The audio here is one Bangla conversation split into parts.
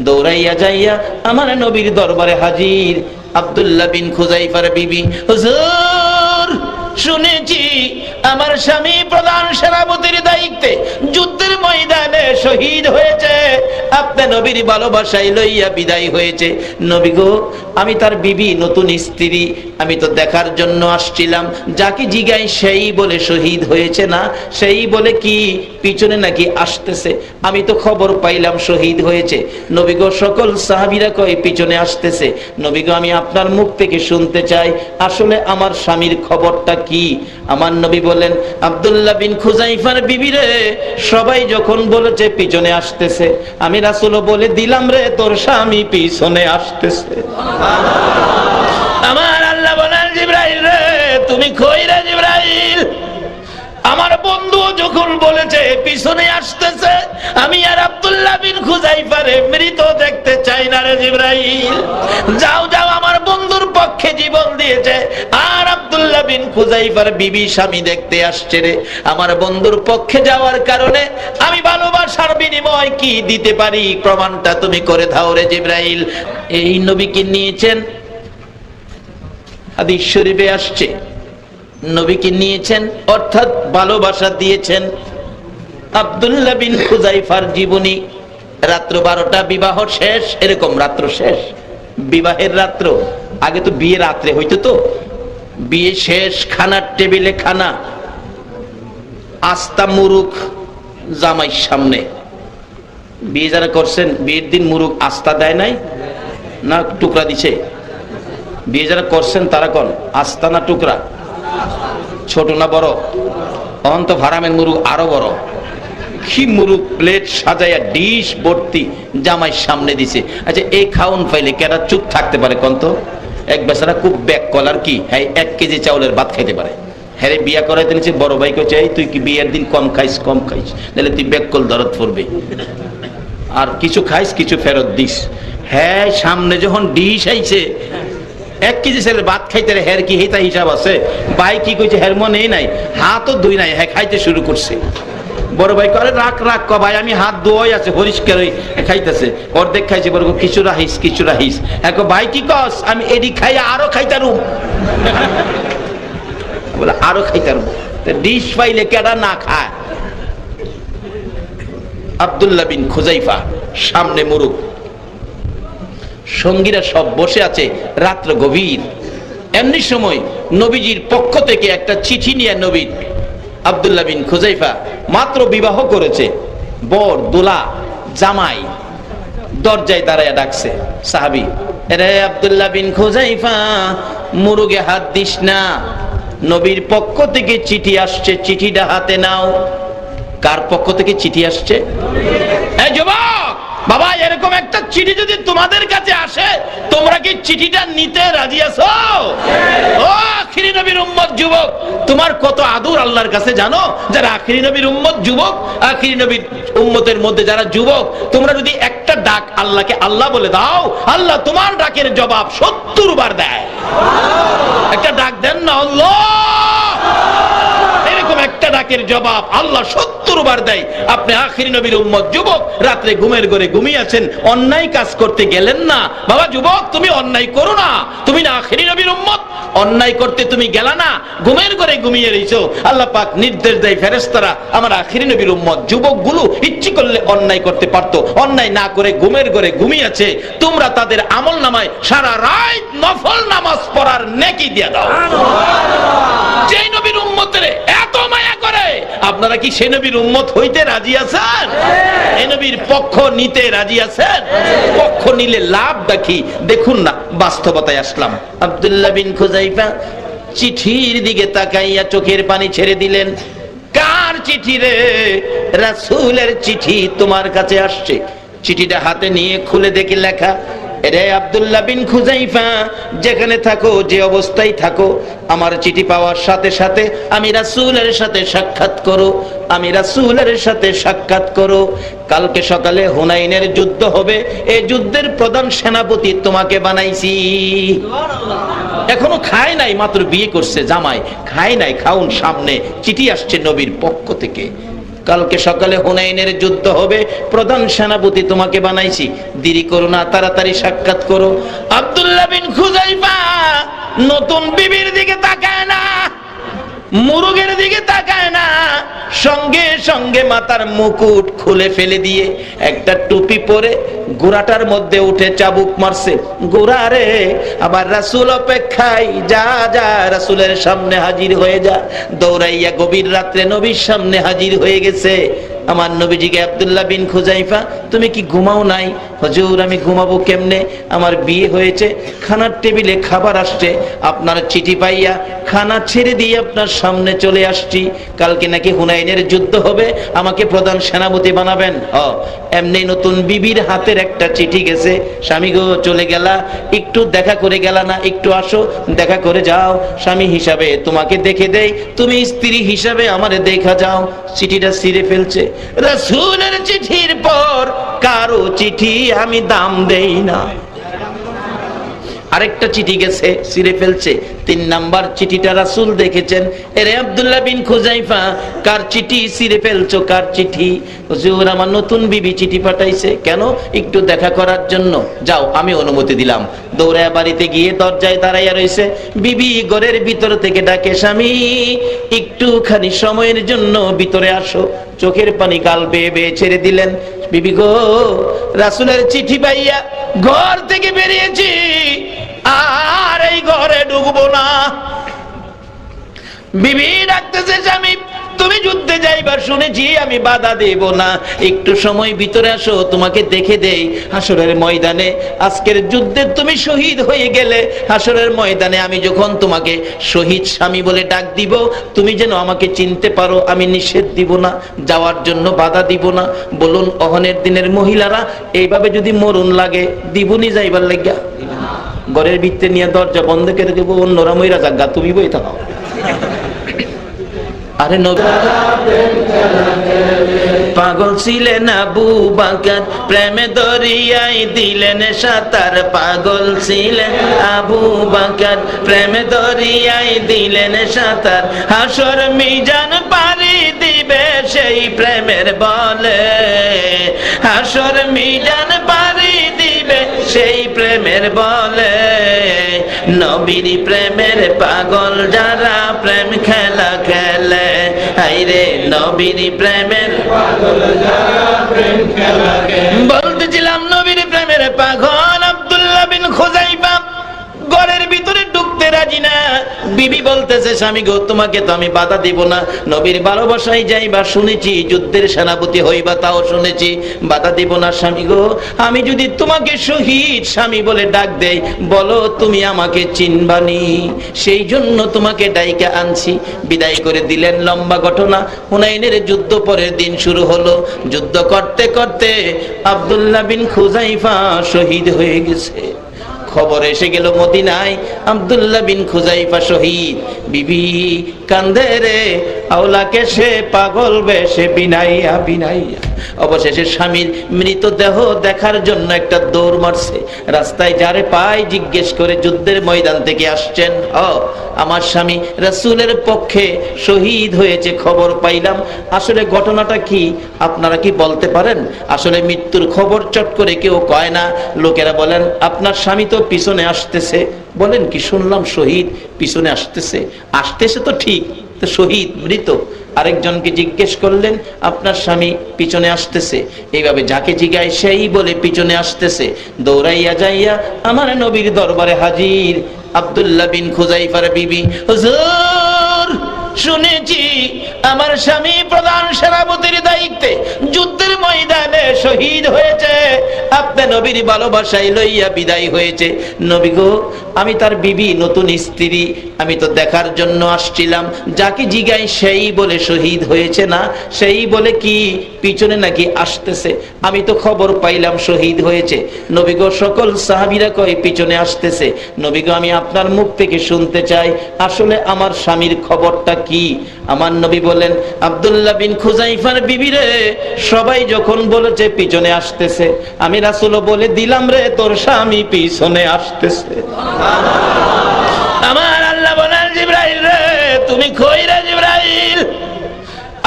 দৌড়াইয়া যাইয়া আমার নবীর দরবারে হাজির। আব্দুল্লাহ বিন খুযাইফার বিবি, হুজুর শুনেছি আমার স্বামী প্রধান সেনাপতির দায়িত্বে যুদ্ধের ময়দানে শহীদ হয়েছে, আপনি নবীর ভালোবাসায় লইয়া বিদায় হয়েছে। নবী গো, আমি তার বিবি, নতুন স্ত্রী, আমি তো দেখার জন্য আসছিলাম। যাকে জিগাই সেই বলে শহীদ হয়েছে না, সেই বলে কি পিছনে নাকি আসতেছে। আমি তো খবর পাইলাম শহীদ হয়েছে। নবী গো, সকল সাহাবীরা কয় পিছনে আসতেছে। নবী গো, আমি আপনার মুখ থেকে শুনতে চাই আসলে আমার স্বামীর খবরটা কি। আমার নবী বলেন, আব্দুল্লাহ বিন খুযাইফার বিবি রে, সবাই যখন বলেছে পিছনে আসতেছে, আমি রাসূল বলে দিলাম রে তোর স্বামী পিছনে আসতেছে। আমার আল্লাহ বলেন, জিবরাইল রে তুমি কই রে জিবরাইল? আমার বন্ধু যখন বলেছে পিছনে আসতেছে, আমি আর আব্দুল্লাহ বিন খুযাইফারে মৃত দেখতে চাই না রে জিবরাইল। যাও যাও, আমার বন্ধুর পক্ষে জীবন দিয়েছে আর আব্দুল্লাহ বিন খুযাইফার বিবি স্বামী দেখতে আসছে রে। আমার বন্ধুর পক্ষে যাওয়ার কারণে আমি ভালোবাসার বিনিময় কি দিতে পারি, প্রমাণটা তুমি করে দাও রে জিবরাইল। এই নবীকে নিয়েছেন, হাদিস শরীফে আসছে, নবীকে নিয়েছেন অর্থাৎ ভালোবাসা দিয়েছেন। আব্দুল্লাহ বিন খুযাইফার জীবনী, রাত্র 12টা, বিবাহ শেষ, এরকম রাত্র শেষ, বিবাহের রাত্র। আগে তো বিয়ে রাত্রে হইতো, তো বিয়ে শেষ, খানার টেবিলে খানা, আস্তা মুরুখ জামাইয়ের সামনে। বিয়ে যারা করছেন, বিয়ের দিন মুরুখ আস্তা দেয় নাই না টুকরা দিছে? বিয়ে যারা করছেন তারা কোন আস্তা না টুকরা? ছোট না বড়? অন্ত ভারামের মুরুখ আরো বড়। কি মুরুখ প্লেট সাজাইয়া ডিশ ভর্তি জামাই সামনে দিছে। আচ্ছা, এই খাউন পাইলে কেডা চুপ থাকতে পারে কোন তো? এক বেচারা খুব ব্যাক কলার কি, হ্যাঁ 1 কেজি চাউলের ভাত খাইতে পারে। হ্যাঁ বিয়া করাইতে নিচ্ছে, বড় ভাই কইছে এই তুই কি বিয়ের দিন কম খাইস, কম খাইস, নাহলে তুই ব্যাক কল দরদ পড়বে, আর কিছু খাইস কিছু ফেরত দিস। হ্যাঁ সামনে যখন ডিশ আইছে, 1 কেজি ছেলে ভাত খাইতে হের কি হেতা হিসাব আছে? ভাই কি কইছে হের মনে নাই, হাতও ধুই নাই, হ্যাঁ খাইতে শুরু করছে। বড় ভাই করে রাখ রাখ, ক ভাই আমি হাত ধোয়াই আছে, পরিষ্কার খাইতেছে, অর্ধেক খাইছে। বড় কিছু রাখিস কিছু রাখিস। হ্যাঁ ভাই কি কস? আমি এডি খাই আরো খাইতারুম, বলে আরো খাইতারুম। ডিশ পাইলে কেডা না খায়? আব্দুল্লাহ বিন খুযাইফা সামনে মুরুখ, সঙ্গীরা সব বসে আছে, রাত্র গভীর। এমনি সময় নবীজির পক্ষ থেকে একটা চিঠি নিয়ে নবী আব্দুল্লাহ বিন খুযাইফা মাত্র বিবাহ করেছে, বর দোলা জামাই দরজায় দাঁড়ায় ডাকছে সাহাবী, রে আব্দুল্লাহ বিন খুযাইফা মুরুগে হাত দিস না, নবীর পক্ষ থেকে চিঠি আসছে, চিঠিটা হাতে নাও। কার পক্ষ থেকে চিঠি আসছে? এই যুবক বাবা, এরকম একটা চিঠি যদি তোমাদের কাছে আসে, তোমরা কি চিঠিটা নিতে রাজি আছো? ও আখিরি নবীর উম্মত যুবক, তোমার কত আদর আল্লাহর কাছে জানো? যারা আখিরি নবীর উম্মত যুবক, আখিরি নবীর উম্মতের মধ্যে যারা যুবক, তোমরা যদি একটা ডাক আল্লাহকে আল্লাহ বলে দাও, আল্লাহ তোমার ডাকের জবাব 70 বার দেয়। একটা ডাক দেন না আল্লাহ, এরকম একটা ডাকের জবাব আল্লাহ 70 বার দেয়। আপনি আখিরি নবীর উম্মত যুবক, রাত্রে ঘুমের ঘরে ঘুমিয়ে আছেন, অন্যায় কাজ করতে গেলেন না। বাবা যুবক, তুমি অন্যায় করো না, তুমি না আখিরি নবীর উম্মত, অন্যায় করতে তুমি গেলা না, ঘুমের ঘরে ঘুমিয়ে রইছো। আল্লাহ পাক নির্দেশ দেয় ফেরেশতারা, আমার আখিরি নবীর উম্মত যুবকগুলো ইচ্ছে করলে অন্যায় করতে পারতো, অন্যায় না করে ঘুমের ঘরে ঘুমিয়ে আছে, তোমরা তাদের আমল নামায় সারা রাত নফল নামাজ পড়ার নেকি দিয়ে দাও। যেই নবীর উম্মতের এত মায়া করে, আপনারা কি সে নবীর উম্মত হইতে রাজি আছেন? এই নবীর পক্ষ নিতে রাজি আছেন? পক্ষ নিলে লাভ দেখি, দেখুন না বাস্তবতায় আসলাম। আব্দুল্লাহ বিন খুযাইফা চিঠির দিকে তাকাইয়া চোখের পানি ছেড়ে দিলেন। কার চিঠি রে? রাসূলের চিঠি তোমার কাছে আসছে। চিঠিটা হাতে নিয়ে খুলে দেখি লেখা, রে আব্দুল্লাহ বিন খুযাইফা, যেখানে থাকো, যে অবস্থায় থাকো, আমার চিঠি পাওয়ার সাথে সাথে আমি রাসূলের সাথে সাক্ষাৎ করো, আমি রাসূলের সাথে সাক্ষাৎ করো। কালকে সকালে হুনাইনের যুদ্ধ হবে, এই যুদ্ধের প্রধান সেনাপতি তোমাকে বানাইছি। এখনো খায় নাই, মাত্র বিয়ে করছে জামাই, খায় নাই, খাউন সামনে। চিঠি আসছে নবীর পক্ষ থেকে। কালকে সকালে হুনাইনের যুদ্ধ হবে, প্রধান সেনাপতি তোমাকে বানাইছি, দেরি করো না, তাড়াতাড়ি সাক্ষাৎ করো। আব্দুল্লাহ বিন খুযাইফা নতুন বিবির দিকে তাকায় না, মুরুগের দিকে তাকায় না, সঙ্গে সঙ্গে মাথার মুকুট খুলে ফেলে দিয়ে একটা টুপি পরে ঘোড়াটার মধ্যে উঠে চাবুক মারছে। ঘোড়া রে, আবার রাসূল অপেক্ষায়, যা যা রাসূলের সামনে হাজির হয়ে যা। দৌড়াইয়া গভীর রাত্রে নবীর সামনে হাজির হয়ে গেছে। আমার নবীজিকে আব্দুল্লাহ বিন খুযাইফা, তুমি কি ঘুমাও নাই? হুজুর আমি ঘুমাবো কেমনে, আমার বিয়ে হয়েছে, খানার টেবিলে খাবার আসছে, আপনার চিঠি পাইয়া খানা ছেড়ে দিয়ে আপনার সামনে চলে আসছি। কালকে নাকি হুনাইনের যুদ্ধ হবে, আমাকে প্রধান সেনাপতি বানাবেন। এমনি নতুন বিবির হাতের একটা চিঠি গেছে, স্বামী গো চলে গেলা, একটু দেখা করে গেলা না, একটু আসো দেখা করে যাও। স্বামী হিসাবে তোমাকে দেখে দেই, তুমি স্ত্রী হিসাবে আমারে দেখা যাও। চিঠিটা ছিঁড়ে ফেলছে। রাসূলের চিঠির পর কারো চিঠি আমি দাম দেই না। আরেকটা চিঠি গেছে, ছিঁড়ে ফেলছে। 3 নাম্বার চিঠিটা রাসূল দেখেছেন। এরে আব্দুল্লাহ বিন খুযাইফা, কার চিঠি ছিঁড়ে ফেলছো, কার চিঠি? হুজুর আমার নতুন বিবি চিঠি পাঠাইছে। কেন? একটু দেখা করার জন্য। যাও, আমি অনুমতি দিলাম। দৌড়ায় বাড়িতে গিয়ে দরজায় দাঁড়াইয়া রইছে। বিবি ঘরের ভিতর থেকে ডাকে, স্বামী একটুখানি সময়ের জন্য ভিতরে আসো। চোখের পানি গাল বেয়ে বেয়ে ছেড়ে দিলেন। বিবি গো, রাসূলের চিঠি পাইয়া ঘর থেকে বেরিয়েছি, আর এই ঘরে ঢুকবো না। বিবি ডাকতেছে, স্বামী তুমি যুদ্ধে যাইবার শুনেছি, আমি বাধা দেব না, একটু সময় ভিতরে আসো, তোমাকে দেখে দেই। হাসরের ময়দানে আজকের যুদ্ধে তুমি শহীদ হয়ে গেলে, হাসরের ময়দানে আমি যখন তোমাকে শহীদ স্বামী বলে ডাক দিব, তুমি যেন আমাকে চিনতে পারো, আমি নিষেধ দিব না, যাওয়ার জন্য বাধা দিব না। বলুন অহনের দিনের মহিলারা এইভাবে যদি মরণ লাগে, দিবনি যাইবার লাগিয়া? ঘরের ভিতরে নিয়ে দরজা বন্ধ করে দেবো, অন্যরা মইরা যাগা, তুমি বই থাকো। আরে পাগল ছিলেন আবু বকর, প্রেমে দরিয়ায় দিলেন সাঁতার। পাগল ছিলেন আবু বকর, প্রেমে দরিয়ায় দিলেন সাঁতার। হাসর মিজান পারি দিবে সেই প্রেমের বলে, হাসর মিজান পারি দিবে সেই প্রেমের বলে। নবীর প্রেমের পাগল যারা, প্রেম খেলা খেলে। হায়রে নবীর প্রেমের পাগল যারা, প্রেম খেলা খেলে। বলতেছিলাম নবীর প্রেমের পাগল আব্দুল্লাহ বিন খুযাইফা ঘরের ভিতরে ঢুকতে রাজি না। বিবি বলতেছে, স্বামী গো তোমাকে তো আমি বাধা দিব না, নবীর ভালোবাসায় যাইবা শুনেছি, যুদ্ধের সেনাপতি হইবা তাও শুনেছি, বাধা দিব না। স্বামী গো আমি যদি তোমাকে শহীদ স্বামী বলে ডাক দেই, বলো তুমি আমাকে চিনবানি, সেই জন্য তোমাকে ডাইকা আনছি। বিদায় করে দিলেন। লম্বা ঘটনা। হুনাইনের যুদ্ধ পরের দিন শুরু হলো। যুদ্ধ করতে করতে আব্দুল্লাহ বিন খুযাইফা শহীদ হয়ে গেছে। খবর এসে গেল মদিনায়, আব্দুল্লাহ বিন খুযাইফা শহীদ। বিবি কান্দে রে, আওলাকে সে পাগল বেশে বিনাইয়া বিনাইয়া। অবশেষে স্বামীর মৃতদেহ দেখার জন্য একটা দৌড় মারছে। রাস্তায় যারে পায় জিজ্ঞেস করে, যুদ্ধের ময়দান থেকে আসছেন? আমার স্বামী রাসূলের পক্ষে শহীদ হয়েছে, খবর পাইলাম। আসলে ঘটনাটা কি আপনারা কি বলতে পারেন? আসলে মৃত্যুর খবর চট করে কেউ কয় না। লোকেরা বলেন আপনার স্বামী তো পিছনে আসতেছে। বলেন কি শুনলাম শহীদ পিছনে আসতেছে? আসতেছে তো ঠিক, তো শহীদ মৃত। আরেকজনকে জিজ্ঞেস করলেন, আপনার স্বামী পিছনে আসতেছে। এইভাবে যাকে জিগায় সেই বলে পিছনে আসতেছে। দৌড়াইয়া যাইয়া আমার নবীর দরবারে হাজির আব্দুল্লাহ বিন খুযাইফার বিবি। হুজুর শুনেছি আমার স্বামী প্রধান সেনাপতির দায়িত্বে যুদ্ধের ময়দানে শহীদ হয়েছে, আপনি নবীর ভালোবাসায় লইয়া বিদায় হয়েছে। নবী গো আমি তার বিবি, নতুন স্ত্রী, আমি তো দেখার জন্য আসছিলাম। যাকে জিগাই সেই বলে শহীদ হয়েছে না, সেই বলে কি পিছনে নাকি আসতেছে। আমি তো খবর পাইলাম শহীদ হয়েছে। নবী গো সকল সাহাবীরা কয় পিছনে আসতেছে। নবী গো আমি আপনার মুখ থেকে শুনতে চাই আসলে আমার স্বামীর খবরটা কি? আমার নবী বলেন, আব্দুল্লাহ বিন খুযাইফার বিবি রে, সবাই যখন বলেছে পিছনে আসতেছে, আমি রাসূল বলে দিলাম রে তোর স্বামী পিছনে আসতেছে। আমার আল্লাহ বলেন, জিবরাইল রে তুমি কই রে জিবরাইল?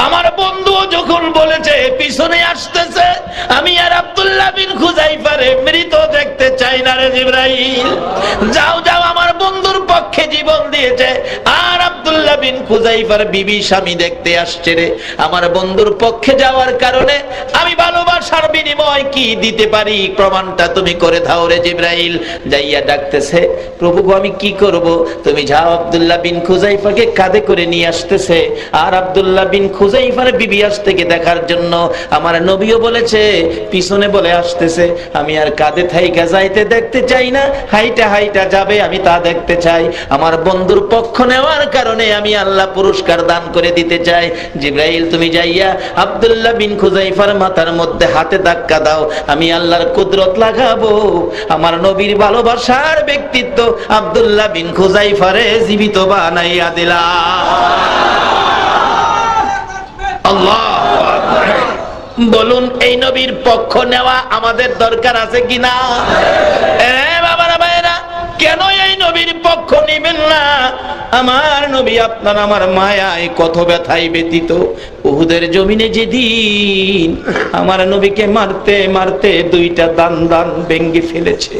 আমার বন্ধু যখন বলেছে পিছনে আসতেছে, আমি আর আব্দুল্লাহ বিন খুযাইফারে মৃত দেখতে চাই না রে জিবরাইল। যাও যাও, আমার বন্ধুর পক্ষে জীবন দিয়েছে, আর আব্দুল্লাহ বিন খুযাইফার বিবি স্বামী দেখতে আসছে রে। আমার বন্ধুর পক্ষে যাওয়ার কারণে আমি ভালোবাসার বিনিময় কি দিতে পারি, প্রমাণটা তুমি করে দাও রে জিবরাইল। যাইয়া ডাকতেছে, প্রভু গো আমি কি করব? তুমি যাও, আব্দুল্লাহ বিন খুযাইফাকে কাঁধে করে নিয়ে আসতেছে, আর আব্দুল্লাহ বিন খুযাইফার বিবি আসতেকে দেখার জন্য। আমার নবীও বলেছে পিছনে বলে আসতেছে, আমি আর কাঁধে থাইকা যাইতে দেখতে চাই না, হাইটা হাইটা যাবে আমি তা দেখতে চাই। আমার বন্ধুর পক্ষ নেওয়ার কারণে আমি আল্লাহ পুরস্কার দান করে দিতে চাই। জিবরাইল তুমি যাইয়া আব্দুল্লাহ বিন খুযাইফার মাথার মধ্যে হাতে ধাক্কা দাও, আমি আল্লাহর কুদরত লাগাবো, আমার নবীর ভালোবাসার ব্যক্তিত্ব আব্দুল্লাহ বিন খুযাইফারে জীবিত বানাইয়া দিলাম। আল্লাহু আকবার। বলুন এই নবীর পক্ষ নেওয়া আমাদের দরকার আছে কিনা? বাবারা ভাইরা, কেন এই নবীর পক্ষ নিবেন না? আমার নবী আপনার আমার মায়ায় কত ব্যথায় ব্যতীত। উহুদের জমিনে যেদিন আমার নবীকে মারতে মারতে দুইটা দান দান ভেঙে ফেলেছে,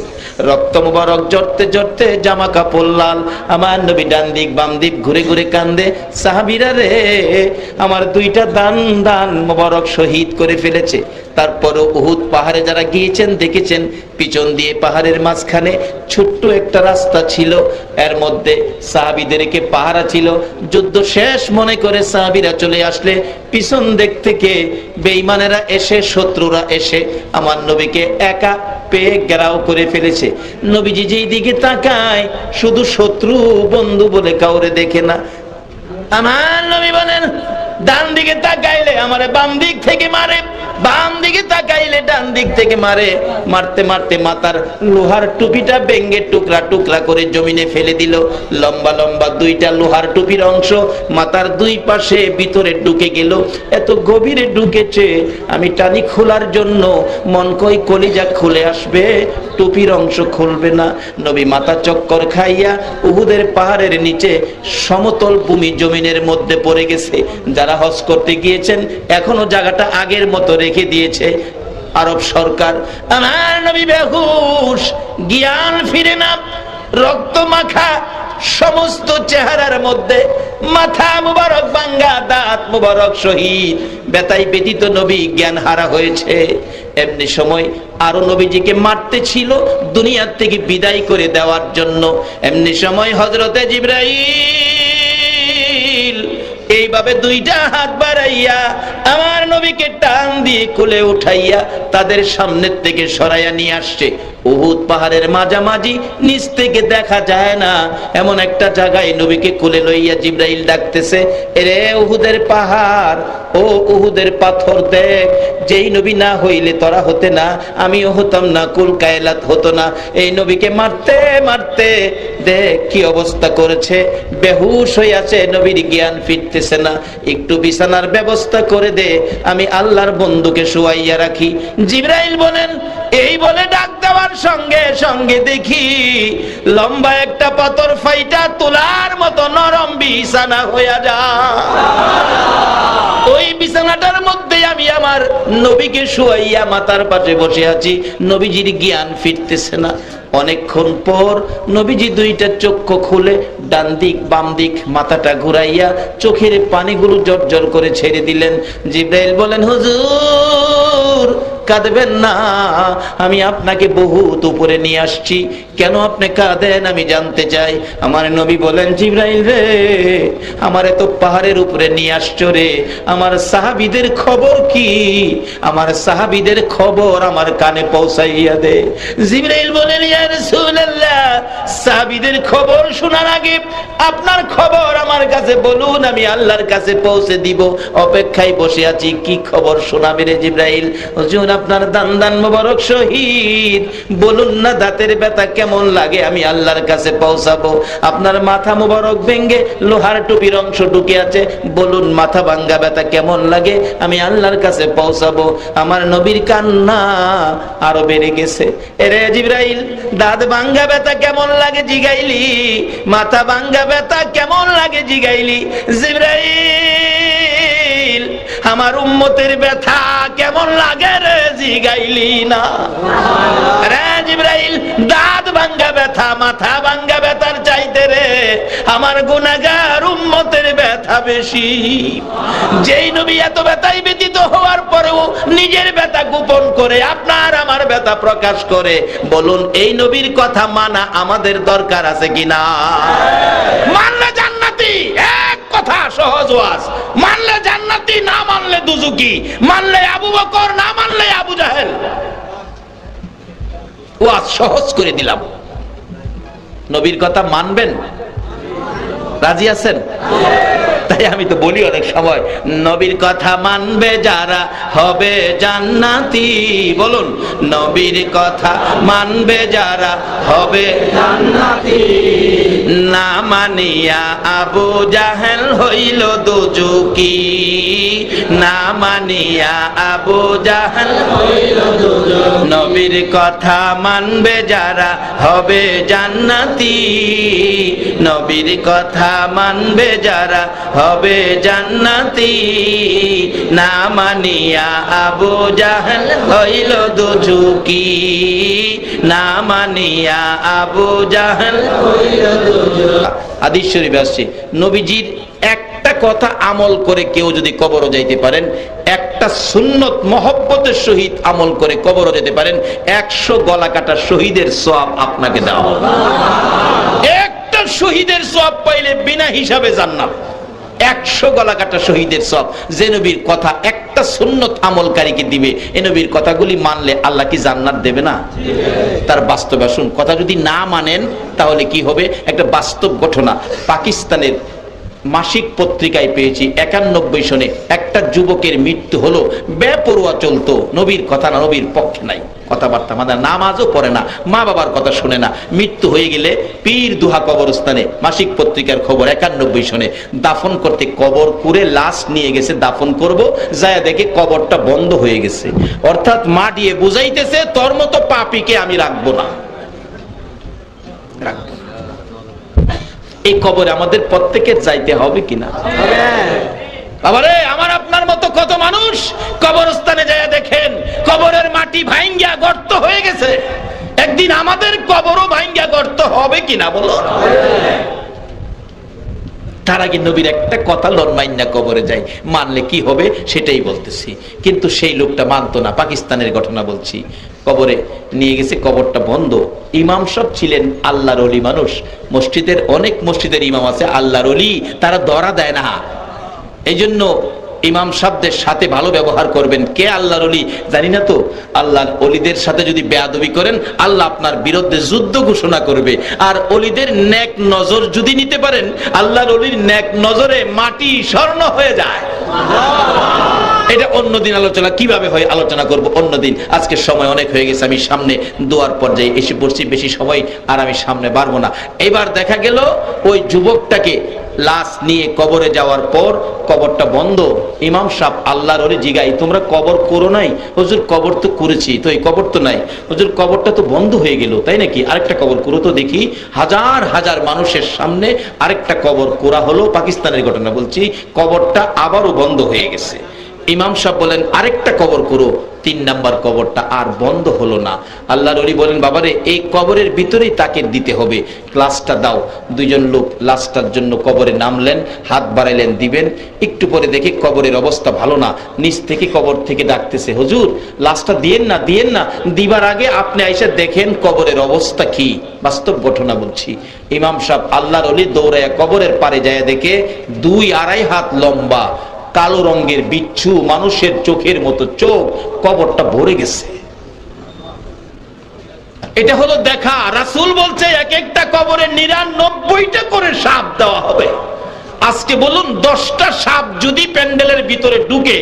রক্ত মুবারক জড়তে জড়তে জামা কাপড় লাল, আমার নবী ডান দিক বাম দিক ঘুরে ঘুরে কান্দে, সাহাবীরা রে আমার দুইটা দান দান মুবারক শহীদ করে ফেলেছে। তারপরও উহুদ পাহাড়ে যারা গিয়েছেন দেখেছেন, পিছন দিয়ে পাহাড়ের মাঝখানে ছোট্ট একটা রাস্তা ছিল, এর মধ্যে সাহাবীদেরকে পাহারা ছিল। যুদ্ধ শেষ মনে করে সাহাবীরা চলে আসলে পিছন দিক থেকে বেঈমানেরা এসে, শত্রুরা এসে আমার নবীকে একা পেয়ে ঘেরাও করে ফেলেছে। নবীজি যেই দিকে তাকায় শুধু শত্রু বন্ধু বলে কাউরে দেখে না। আমার নবী বলেন ডান দিকে তাকাইলে আমারে বাম দিক থেকে মারে, বাম দিকে তাকাইলে ডান দিক থেকে মারে। মারতে মারতে মাথার লোহার টুপিটা ভেঙে টুকরা টুকরা করে জমিনে ফেলে দিল। লম্বা লম্বা দুইটা লোহার টুপির অংশ মাথার দুই পাশে ভিতরে ঢুকে গেল। এত গভীরে ঢুকেছে, আমি টানি খোলার জন্য মন কই কলিজা খুলে আসবে, টুপির অংশ খুলবে না। নবী মাথা চক্কর খাইয়া উহুদের পাহাড়ের নিচে সমতল ভূমি জমিনের মধ্যে পড়ে গেছে। যারা হজ করতে গিয়েছেন এখনো জায়গাটা আগের মতো রেখে দিয়েছে আরব সরকার। আমার নবী বেহুশ, জ্ঞান ফিরে না, রক্ত মাখা সমস্ত চেহারার মধ্যে, মাথা মুবারক ভাঙ্গা, দাঁত মুবারক শহীদ, ব্যথায় ব্যতীত নবী জ্ঞান হারা হয়েছে। এমনি সময় আরো নবীজিকে মারতে ছিল দুনিয়ার থেকে বিদায় করে দেওয়ার জন্য। এমনি সময় হযরতে জিবরাইল এইভাবে দুইটা হাত বাড়াইয়া আমার নবীকে টান দিয়ে কোলে উঠাইয়া তাদের সামনের থেকে সরাইয়া নিয়ে আসছে। উহুদ পাহাড়ের মাঝামাঝি, নিচ থেকে দেখা যায় না এমন একটা জায়গায় নবীকে কোলে লইয়া জিবরাইল ডাকতেছে, এরে উহুদের পাহাড়, ও উহুদের পাথর দেখ, যেই নবী না হইলে তোরা হতে না, আমিও হতাম না, কুল কায়লাত হতো না। এই নবীকে মারতে মারতে দেখ কি অবস্থা করেছে, বেহুশ হয়ে আছে, নবীর জ্ঞান ফিরতেছে না, একটু বিছানার ব্যবস্থা করে দে, আমি আল্লাহর বন্ধুকে শুয়াইয়া রাখি। জিবরাইল বলেন, এই বলে ডাক দেওয়ার সঙ্গে সঙ্গে দেখি লম্বা একটা পাথর ফাইটা তোলার মতো নরম বিছানা হইয়া যায়। ওই বিছানাটার মধ্যে আমি আমার নবীকে শুয়াইয়া মাথার পাশে বসে আছি, নবীজির জ্ঞান ফিরতেছে না। অনেকক্ষণ পর নবীজি দুইটা চক্ষু খুলে ডান দিক বাম দিক মাথাটা ঘুরাইয়া চোখের পানিগুলো জর্জর করে ছেড়ে দিলেন। জিবরাইল বলেন, হুজুর কাঁদবেন না, আমি আপনাকে বহুত উপরে নিয়ে আসছি, কেন আপনি কাঁদেন আমি জানতে চাই। আমার নবী বলেন, জিবরাইল রে, আমারে তো পাহাড়ের উপরে নিয়ে আসছো রে, আমার সাহাবীদের খবর কি, আমার সাহাবীদের খবর আমার কানে পৌঁছাইয়া দে। জিবরাইল বলেন, ইয়া রাসূলুল্লাহ, সাহাবীদের খবর শোনার আগে আপনার খবর আমার কাছে বলুন, আমি আল্লাহর কাছে পৌঁছে দিব, অপেক্ষায় বসে আছি, কি খবর শোনাবে রে জিবরাইল? হুজুর আপনার দান দান মোবারক শহীদ, বলুন না দাঁতের ব্যথা কেমন লাগে, আমি আল্লাহর কাছে পৌঁছাবো। আপনার মাথা মোবারক ভেঙে লোহার টুপির অংশ ঢুকে আছে, বলুন মাথা ভাঙ্গা ব্যথা কেমন লাগে, আমি আল্লাহর কাছে পৌঁছাবো। আমার নবীর কান্না আরো বেড়ে গেছে। এরে জিবরাইল, দাঁত ভাঙ্গা ব্যথা কেমন লাগে জিগাইলি, মাথা ভাঙ্গা ব্যথা কেমন লাগে জিগাইলি। জিবরাইল আমার উম্মতের ব্যথা কেমন লাগে রে জিগাইলি না। রে জিবরাইল, দাঁত ভাঙ্গা ব্যথা, মাথা ভাঙ্গা ব্যথার চাইতে রে আমার গুনাহগার উম্মতের ব্যথা বেশি। যেই নবী এত ব্যথায় ব্যতীত হওয়ার পরেও নিজের ব্যথা গোপন করে আপনার আমার ব্যথা প্রকাশ করে, বলুন এই নবীর কথা মানা আমাদের দরকার আছে কিনা? মানলে জান্নাতি, এক কথা সহজ ওয়াজ। মানলে জান্নাতি, না মানলে দুজুকি। মানলে আবু বকর, না মানলে আবু জাহেল। ওয়াজ সহজ করে দিলাম। নবীর কথা মানবেন? রাজি আছেন? তাই আমি তো বলি অনেক সময়, নবীর কথা মানবে যারা হবে জান্নাতি। বলুন, নবীর কথা মানবে যারা হবে জান্নাতি। না মানিয়া আবু জাহেল হইল দুজুকি, না মানিয়া আবু জাহেল হইল দুজুকি। নবীর কথা মানবে যারা হবে জান্নাতি, নবীর কথা মানবে যারা হবে জান্নাতি। না মানিয়া আবু জাহেল হইল দুজুকি, না মানিয়া আবু জাহেল হইল দুজুকি। হাদিস শরীফে আসছে, নবীজির একটা কথা আমল করে কেউ যদি কবরও যাইতে পারেন, একটা সুন্নত মহব্বতের সহিত আমল করে কবরও যেতে পারেন, 100 গলা কাটা শহীদের সওয়াব আপনাকে দেওয়া হবে। একটা শহীদের সওয়াব পাইলে বিনা হিসাবে জান্নাত। 100 গলা কাটা শহীদের সওয়াব যে নবীর কথা একটা সুন্নত আমলকারীকে দিবে, এ নবীর কথাগুলি মানলে আল্লাহ কি জান্নাত দেবে না? তার বাস্তব আসুন, কথা যদি না মানেন তাহলে কি হবে? একটা বাস্তব ঘটনা পাকিস্তানের মাসিক পত্রিকায় পেয়েছি। 91 সনে একটা যুবকের মৃত্যু হলো, বেপরোয়া চলতো, নবীর কথা না, নবীর পক্ষে নাই কথাবার্তা, মানে নামাজও পড়ে না, মা বাবার কথা শুনে না। মৃত্যু হয়ে গেলে পীর দুহা কবরস্থানে, মাসিক পত্রিকার খবর, 91 সনে দাফন করতে কবর করে লাশ নিয়ে গেছে, দাফন করব, যায় দেখে কবরটা বন্ধ হয়ে গেছে। অর্থাৎ মা দিয়ে বুঝাইতেছে, তোর মতো পাপীকে আমি রাখবো না, রাখবো। এই কবরে আমাদের প্রত্যেকের যাইতে হবে কিনা? বাবারে, আমার আপনার মতো কত মানুষ কবরস্থানে যায় দেখেন কবরের মাটি ভাঙ্গিয়া গর্ত হয়ে গেছে। একদিন আমাদের কবরও ভাঙ্গিয়া গর্ত হবে কিনা বলো? তার আগে নবীর একটা কথা লড়মাইন্না কবরে যাই, মানলে কি হবে সেটাই বলতেছি। কিন্তু সেই লোকটা মানতো না। পাকিস্তানের ঘটনা বলছি। কবরে নিয়ে গেছে, কবরটা বন্ধ। ইমাম সব ছিলেন আল্লাহর ওলি মানুষ। মসজিদের অনেক মসজিদের ইমাম আছে আল্লাহর ওলি, তারা ধরা দেয় না। এই জন্য ইমাম সাহেবদের সাথে ভালো ব্যবহার করবেন। কে আল্লাহর ওলি জানি না তো। আল্লাহর ওলিদের সাথে যদি বেয়াদবি করেন, আল্লাহ আপনার বিরুদ্ধে যুদ্ধ ঘোষণা করবে। আর ওলিদের নেক নজর যদি নিতে পারেন, আল্লাহর ওলির নেক নজরে মাটি স্বর্ণ হয়ে যায়। এটা অন্যদিন আলোচনা, কিভাবে হয় আলোচনা করব অন্যদিন। আজকে সময় অনেক হয়ে গেছে, আমি সামনে দোয়ার পর্যায়ে এসে পড়ছি, বেশি সময় আর আমি সামনে বাড়বো না। এবার দেখা গেল ওই যুবকটাকে লাশ নিয়ে কবরে যাওয়ার পর কবরটা বন্ধ। ইমাম সাহেব আল্লাহর ওলি জিগাই, তোমরা কবর করো নাই? হুজুর কবর তো করেছি, তো এই কবর তো নাই। হুজুর কবরটা তো বন্ধ হয়ে গেল, তাই নাকি? আরেকটা কবর করো তো দেখি। হাজার হাজার মানুষের সামনে আরেকটা কবর করা হলো। পাকিস্তানের ঘটনা বলছি। কবরটা আবারও বন্ধ হয়ে গেছে। ইমাম সাহেব বলেন আরেকটা কবর করো। 3 নাম্বার কবরটা আর বন্ধ হলো না। আল্লাহর ওলি বলেন, বাবারে এই কবরের ভিতরেই তাকে দিতে হবে, লাশটা দাও। 2 জন লোক লাশটার জন্য কবরে নামলেন, হাত বাড়াইলেন, দিবেন। একটু পরে দেখি কবরের অবস্থা ভালো না। নিচ থেকে কবর থেকে ডাকতেছে, হুজুর লাশটা দিয়েন না, দিয়েন না। দিবার আগে আপনি আইসা দেখেন কবরের অবস্থা কি। বাস্তব ঘটনা বলছি। ইমাম সাহেব আল্লাহর ওলি দৌড়াইয়া কবরের পারে যায়, দেখে 2-2.5 হাত লম্বা কালো রঙের বিচ্ছু, মানুষের চোখের মতো চোখ, কবরটা ভরে গেছে। এটা হলো দেখা। রাসূল বলছে এক একটা কবরে 99টা করে সাপ দেওয়া হবে। আজকে বলুন 10টা সাপ যদি প্যান্ডেলের ভিতরে ঢুকে,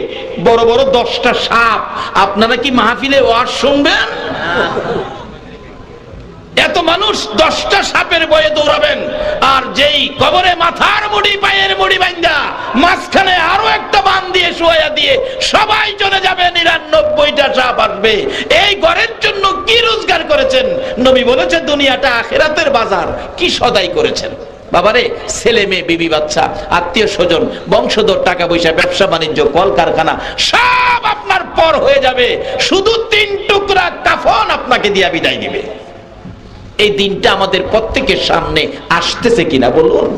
বড় বড় 10টা সাপ, আপনারা কি মাহফিলে ওয়াজ শুনবেন? এত মানুষ 10টা সাপের ভয়ে দৌড়াবেন। আর যেই কবরে মাথার মুড়ি, পায়ের মুড়ি বাঁধা, মাঝখানে আরো একটা বান দিয়ে শোয়া দিয়ে সবাই চলে যাবে, 99টা সাপ আসবে। এই ঘরের জন্য কি রোজগার করেছেন? নবী বলেছে দুনিয়াটা আখিরাতের বাজার। কি সদাই করেছেন? বাবারে ছেলে মেয়ে বিবি বাচ্চা আত্মীয় স্বজন বংশধর টাকা পয়সা ব্যবসা বাণিজ্য কল কারখানা সব আপনার পর হয়ে যাবে, শুধু 3 টুকরা কাফন আপনাকে দিয়া বিদায় দিবে। এই দিনটা আমাদের প্রত্যেকের সামনে আসতেছে কিনা বলুন।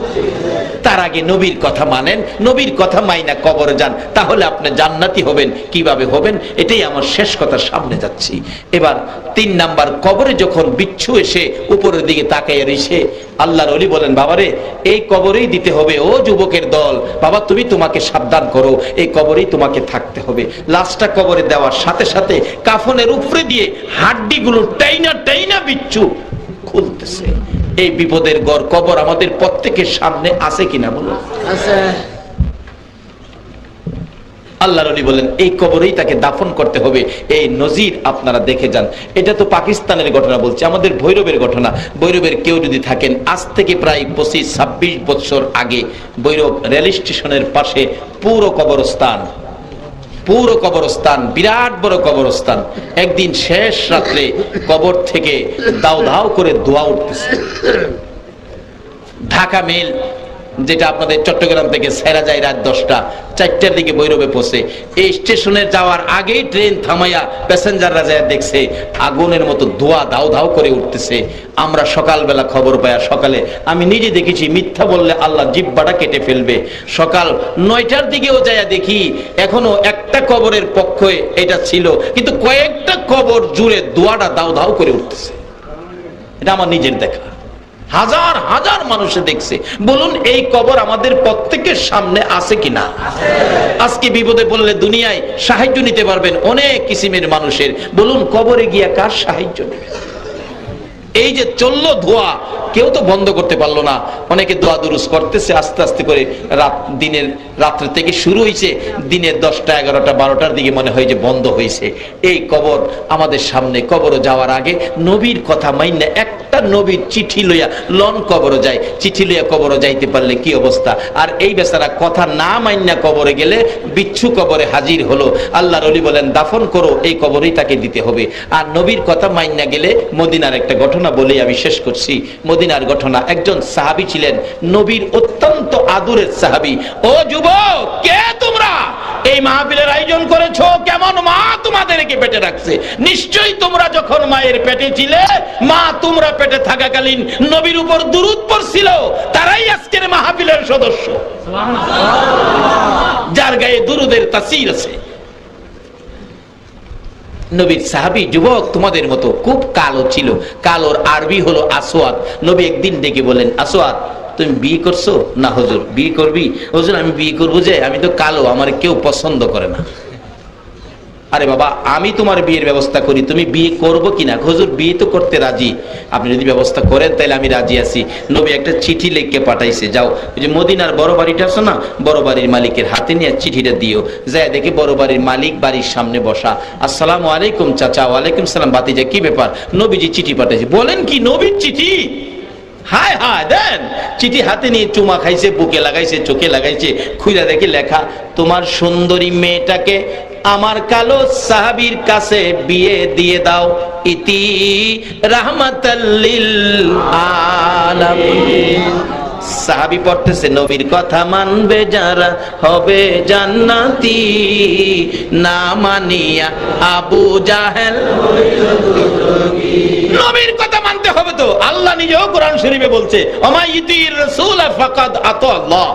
তার আগে নবীর কথা মানেন, নবীর কথা মাইনা কবরে যান, তাহলে আপনি জান্নাতি হবেন। কিভাবে হবেন এটাই আমার শেষ কথা, সামনে যাচ্ছি। এবার 3 নাম্বার, কবরে যখন বিচ্ছু এসে উপরের দিকে তাকাইয়া রইছে, আল্লাহর ওলি বলেন বাবারে এই কবরেই দিতে হবে। ও যুবকের দল, বাবা তুমি তোমাকে সাবধান করো, এই কবরেই তোমাকে থাকতে হবে। লাশটা কবরে দেওয়ার সাথে সাথে কাফনের উপরে দিয়ে হাড্ডিগুলো টাইনা টাইনা বিচ্ছু খুলতেছে। এই বিপদের ঘর কবর আমাদের প্রত্যেকের সামনে আছে কিনা বলুন। আছে। আল্লাহর ওলি বলেন এই কবরেই তাকে দাফন করতে হবে। এই নজির আপনারা দেখে যান। এটা তো পাকিস্তানের ঘটনা বলছে, আমাদের ভৈরবের ঘটনা। ভৈরবের কেউ যদি থাকেন, আজ থেকে প্রায় 25-26 বছর আগে ভৈরব রেল স্টেশনের পাশে পুরো কবরস্থান, বিরাট বড় কবরস্থান। একদিন শেষ রাত্রে কবর থেকে দাও দাও করে ধোঁয়া উঠতেছে। ঢাকা মেল, যেটা আপনাদের চট্টগ্রাম থেকে সেরা যায় রাত 10টা, 4টার দিকে ভৈরবে পৌঁছে। এই স্টেশনে যাওয়ার আগেই ট্রেন থামাইয়া প্যাসেঞ্জাররা যায় দেখছে আগুনের মতো ধোঁয়া দাও দাও করে উঠতেছে। আমরা সকালবেলা খবর পাইয়া, সকালে আমি নিজে দেখেছি, মিথ্যা বললে আল্লাহ জিহ্বাটা কেটে ফেলবে। সকাল 9টার দিকেও যায় দেখি এখনো একটা কবরের পক্ষে এটা ছিল, কিন্তু কয়েকটা কবর জুড়ে ধোঁয়াটা দাও দাও করে উঠতেছে। এটা আমার নিজের দেখা, হাজার হাজার মানুষে দেখছে। বলুন এই কবর আমাদের প্রত্যেকের সামনে আছে কিনা? আজকে বিপদে পড়লে দুনিয়ায় সাহায্য নিতে পারবেন অনেক কিসিমের মানুষের। বলুন কবরে গিয়া কার সাহায্য নেবেন? এই যে চললো ধোয়া, কেউ তো বন্ধ করতে পারলো না। অনেকে দোয়া দুরুস করতেছে আস্তে আস্তে করে। রাত্রে থেকে শুরু হয়েছে, দিনের 10টা 11টা 12টার দিকে মনে হয় যে বন্ধ হয়েছে। এই কবর আমাদের সামনে। কবরে যাওয়ার আগে নবীর কথা মাইনা একটা নবীর চিঠি লইয়া লন কবরে যায়। চিঠি লইয়া কবরে যাইতে পারলে কি অবস্থা। আর এই বেচারা কথা না মাইনা কবরে গেলে বিচ্ছু কবরে হাজির হলো। আল্লাহর ওলি বলেন দাফন করো, এই কবরেই তাকে দিতে হবে। আর নবীর কথা মাইনা গেলে, মদিনার একটা ঘটনা বলে আমি শেষ করছি। মদিনার ঘটনা, একজন সাহাবী ছিলেন, নবীর অত্যন্ত আদরের সাহাবী। ও যুবক, কে তোমরা? এই মাহফিলের আয়োজন করেছো, কেমন মা তোমাদেরকে পেটে রাখছে? নিশ্চয়ই তোমরা যখন মায়ের পেটে ছিলে, মা তোমরা পেটে থাকাকালীন নবীর উপর দুরূদ পড়ছিল, তারাই আজকের মাহফিলের সদস্য, যার গায়ে দুরূদের তাসির আছে। নবীর সাহাবী যুবক তোমাদের মতো খুব কালো ছিল। কালোর আরবি হলো আসওয়াদ। নবী একদিন ডেকে বলেন, আসওয়াদ তুমি বিয়ে করছো? না হুজুর। বিয়ে করবি? হুজুর আমি বিয়ে করবো, যে আমি তো কালো, আমার কেউ পছন্দ করে না। আরে বাবা, আমি তোমার বিয়ের ব্যবস্থা করি, তুমি বিয়ে করবো কিনা? হুজুর বিয়ে তো করতে রাজি, আপনি যদি ব্যবস্থা করেন তাহলে আমি রাজি আছি। নবী একটা চিঠি লিখে পাঠাইছে, যাও ওই যে মদিনার বড় বাড়িটা আছে না, বড় বাড়ির মালিকের হাতে নিয়ে চিঠিটা দিও। যায় দেখে বড় বাড়ির মালিক বাড়ির সামনে বসা। আসসালামু আলাইকুম চাচা। ওয়ালাইকুম সালাম ভাতিজা, কি ব্যাপার? নবীজি চিঠি পাঠাইছে। বলেন কি, নবীর চিঠি? হায় হায়, দেন। চিঠি হাতে নিয়ে চুমা খাইছে, বুকে লাগাইছে, চোখে লাগাইছে, খুইলা দেখে লেখা, তোমার সুন্দরী মেয়েটাকে আমার কালো সাহাবীর কাছে বিয়ে দিয়ে দাও, ইতি রাহমাতাল লিল আলামিন। সাহাবী পড়তেছে, নবীর কথা মানবে যারা হবে জান্নাতি, না মানিয়া আবু জাহেল। নবীর কথা মানতে হবে তো। আল্লাহ নিজেও কোরআন শরীফে বলছে, ওমা ইতির রাসূল ফাকাদ আতা আল্লাহ।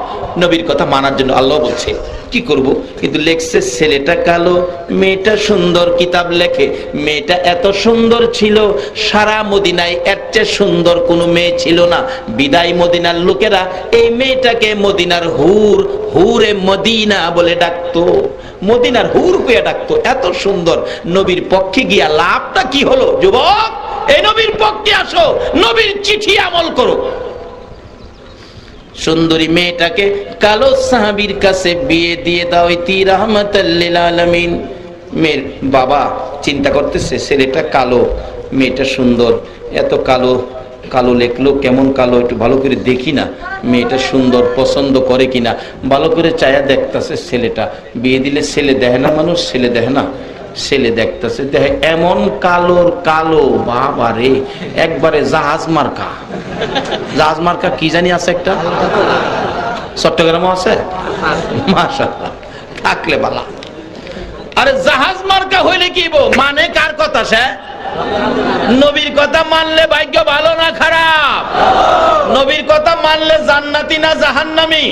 নবীর কথা মানার জন্য আল্লাহ বলছে। কি করব? কিন্তু লেখছে ছেলেটা কালো, মেয়েটা সুন্দর। কিতাব লেখে মেয়েটা এত সুন্দর ছিল, সারা মদিনায় এর চেয়ে সুন্দর কোনো মেয়ে ছিল না। বিদায় মদিনার লোকেরা এই মেয়েটাকে মদিনার হুর, হুরে মদিনা বলে ডাকতো। মদিনার হুর কইয়া ডাকতো, এত সুন্দর। নবীর পক্ষে গিয়া লাভটা কি হলো? যুবক, এই নবীর পক্ষে আসো, নবীর চিঠি আমল করো। সুন্দরী মেয়েটাকে কালো সাহাবীর কাছে বিয়ে দিয়ে দাও, ইতি রাহমাতাল লিল আলামিন। মেয়ের বাবা চিন্তা করতেছে, ছেলেটা কালো, মেয়েটা সুন্দর, এত কালো কালো লেখলো, কেমন কালো, একটু ভালো করে দেখি না, মেয়েটা সুন্দর, পছন্দ করে কিনা। ভালো করে চায়া দেখতেছে ছেলেটা। বিয়ে দিলে ছেলে দেখে না মানুষ, ছেলে দেখে না। ছেলে দেখতেছে, দেখে এমন কালোর কালো, বাবা রে, একবারে জাহাজ মার্কা। জাহাজ মার্কা কি জানি আছে একটা, চট্টগ্রামও আছে, মাশাআল্লাহ, থাকলে বালা। আরে জাহাজ মার্কা হইলে কি মানে, কার কথা? সে নবীর কথা মানলে ভাগ্য ভালো না খারাপ? নবীর কথা মানলে জান্নাতি না জাহান্নামী?